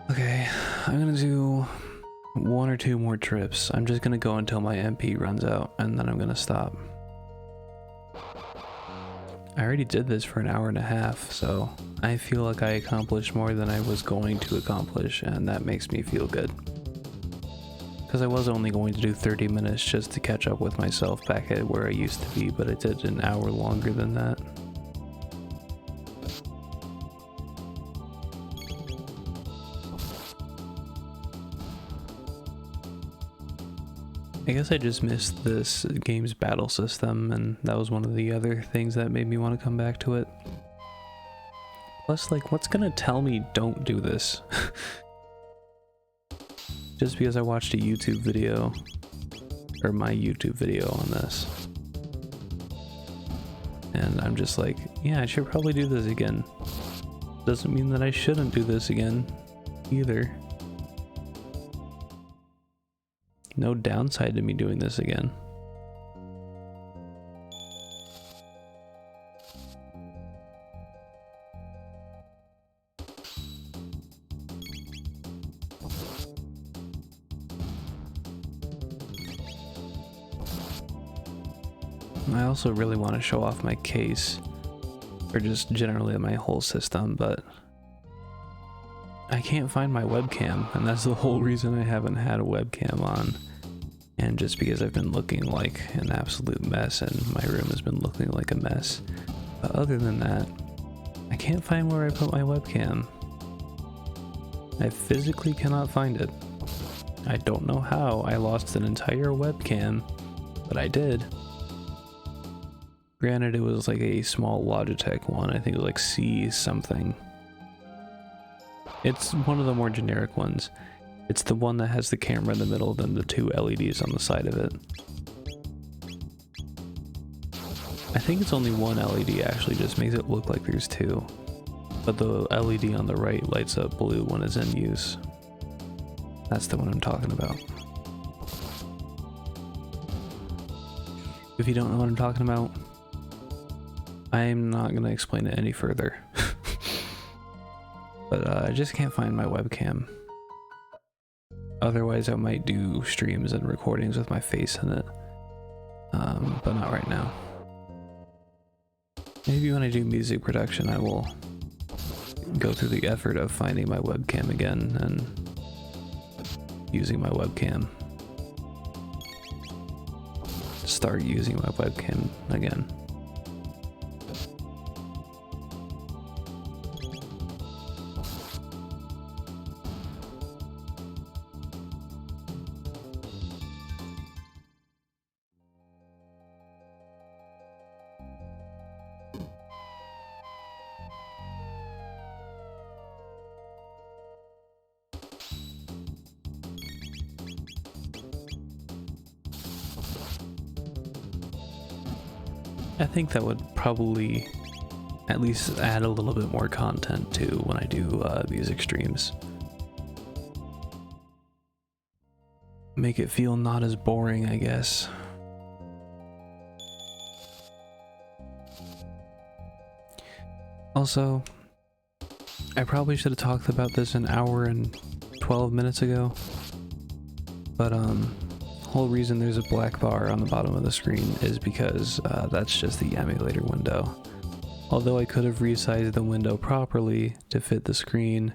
Okay, I'm gonna do 1 or 2 more trips. I'm just gonna go until my MP runs out, and then I'm gonna stop. I already did this for an hour and a half, so I feel like I accomplished more than I was going to accomplish, and that makes me feel good. Because I was only going to do 30 minutes just to catch up with myself back at where I used to be, but I did an hour longer than that. I guess I just missed this game's battle system, and that was one of the other things that made me want to come back to it. Plus, like, what's gonna tell me don't do this? Just because I watched a YouTube video, or my YouTube video on this. And I'm just like, yeah, I should probably do this again. Doesn't mean that I shouldn't do this again, either. No downside to me doing this again. I also really want to show off my case, or just generally my whole system, but I can't find my webcam, and that's the whole reason I haven't had a webcam on. And just because I've been looking like an absolute mess, and my room has been looking like a mess. But other than that, I can't find where I put my webcam. I physically cannot find it. I don't know how I lost an entire webcam, but I did. Granted, it was like a small Logitech one. I think it was like C something. It's one of the more generic ones. It's the one that has the camera in the middle, then the two LEDs on the side of it. I think it's only one LED actually, just makes it look like there's two. But the LED on the right lights up blue when it's in use. That's the one I'm talking about. If you don't know what I'm talking about, I'm not going to explain it any further. But I just can't find my webcam. Otherwise I might do streams and recordings with my face in it. But not right now. Maybe when I do music production I will go through the effort of finding my webcam again and using my webcam. Start using my webcam again. I think that would probably at least add a little bit more content to when I do music streams. Make it feel not as boring, I guess. Also, I probably should have talked about this an hour and 12 minutes ago, but whole reason there's a black bar on the bottom of the screen is because that's just the emulator window. Although I could have resized the window properly to fit the screen,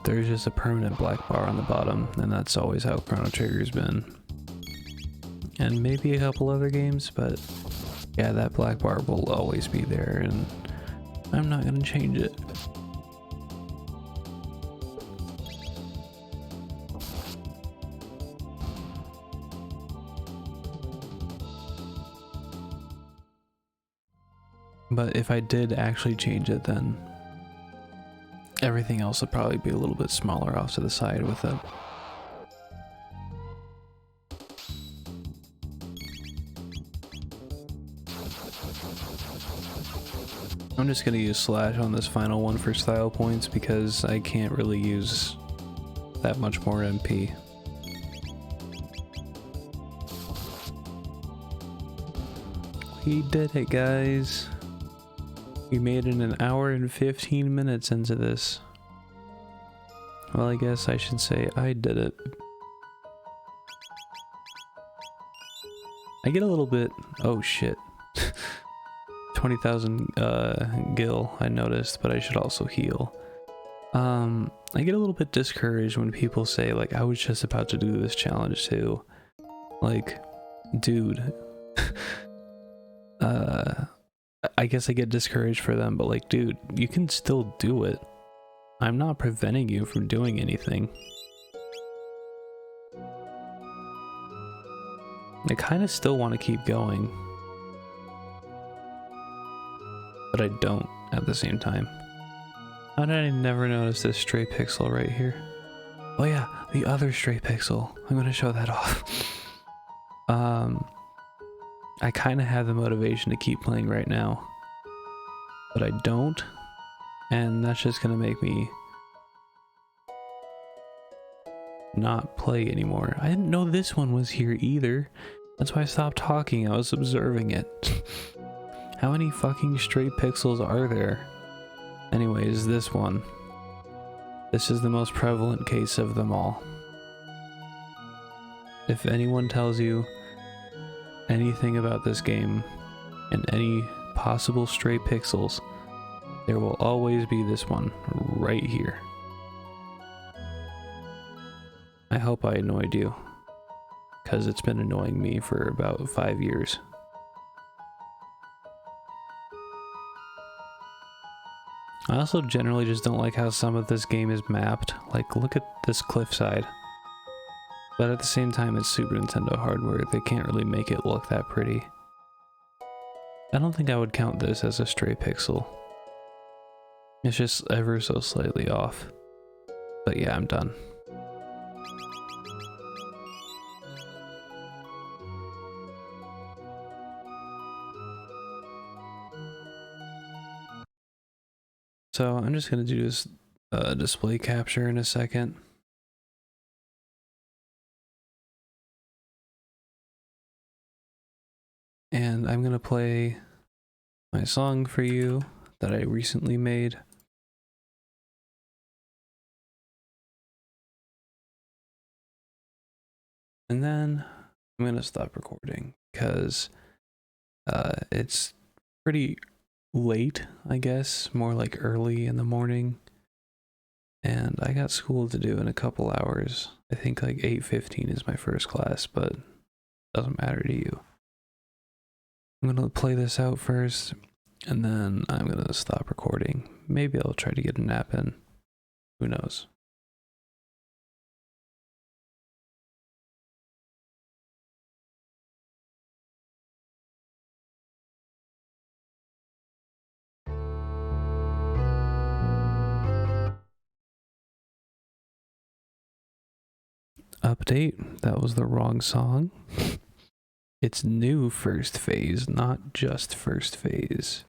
there's just a permanent black bar on the bottom, and that's always how Chrono Trigger's been. And maybe a couple other games, but yeah, that black bar will always be there, and I'm not gonna change it. But if I did actually change it, then everything else would probably be a little bit smaller off to the side with it. I'm just gonna use slash on this final one for style points because I can't really use that much more MP. We did it, guys. We made it an hour and 15 minutes into this. Well, I guess I should say I did it. I get a little bit... oh shit. 20,000 gil, I noticed, but I should also heal. I get a little bit discouraged when people say, like, I was just about to do this challenge too. Like, dude. I guess I get discouraged for them, but like, dude, you can still do it. I'm not preventing you from doing anything. I kind of still want to keep going, but I don't at the same time. How did I never notice this stray pixel right here? Oh yeah, the other stray pixel. I'm gonna show that off. I kind of have the motivation to keep playing right now, but I don't, and that's just gonna make me not play anymore. I didn't know this one was here either. That's why I stopped talking. I was observing it. How many fucking stray pixels are there? Anyways, this one. This is the most prevalent case of them all. If anyone tells you anything about this game and any possible stray pixels, there will always be this one right here. I hope I annoyed you, because it's been annoying me for about 5 years. I also generally just don't like how some of this game is mapped. Like, look at this cliffside. But at the same time, it's Super Nintendo hardware. They can't really make it look that pretty. I don't think I would count this as a stray pixel. It's just ever so slightly off. But yeah, I'm done. So I'm just gonna do this display capture in a second. And I'm gonna play my song for you that I recently made. And then I'm gonna stop recording because it's pretty late, I guess, more like early in the morning. And I got school to do in a couple hours. I think like 8:15 is my first class, but doesn't matter to you. I'm gonna play this out first, and then I'm gonna stop recording. Maybe I'll try to get a nap in. Who knows? Update, that was the wrong song. It's new first phase, not just first phase.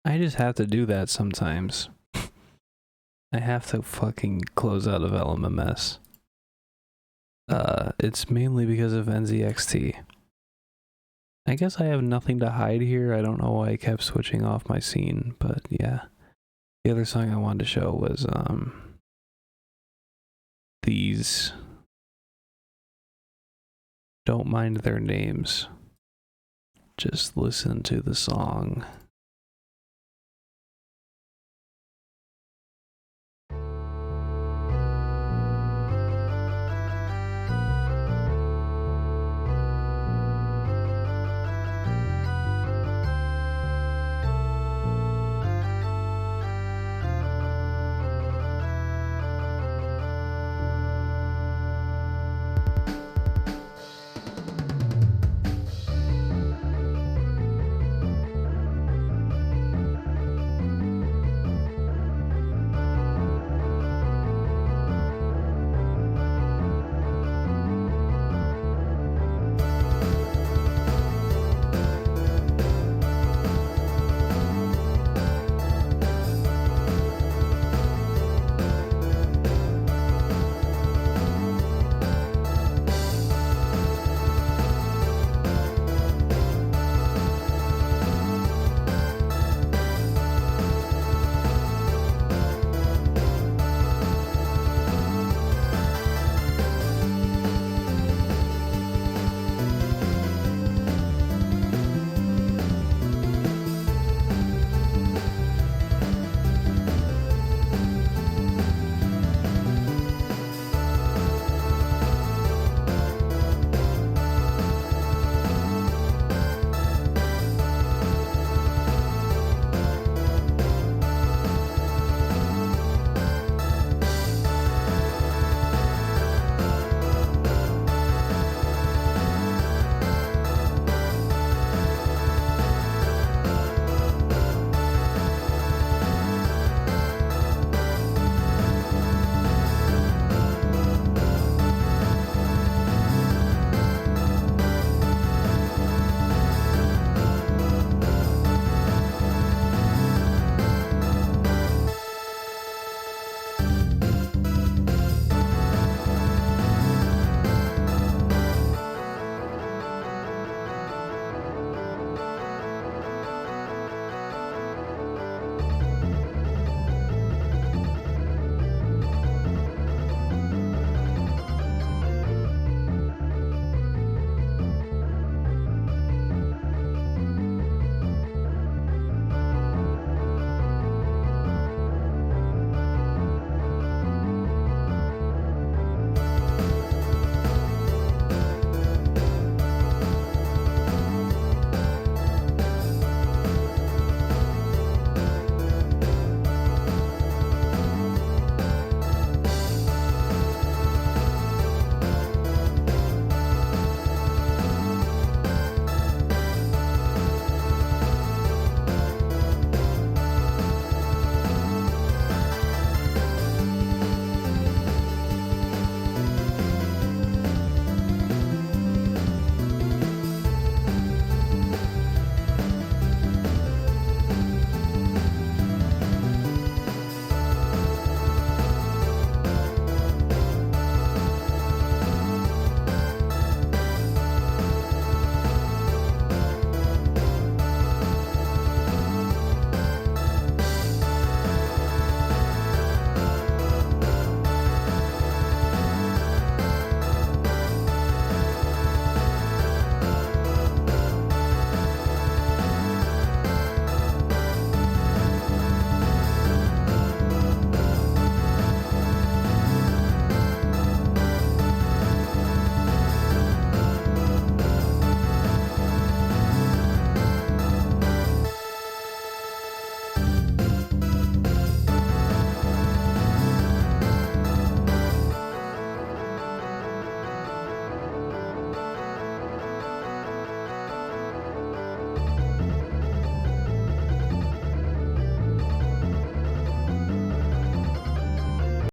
I just have to do that sometimes. I have to fucking close out of LMMS. It's mainly because of NZXT. I guess I have nothing to hide here. I don't know why I kept switching off my scene, but yeah. The other song I wanted to show was these. Don't mind their names. Just listen to the song.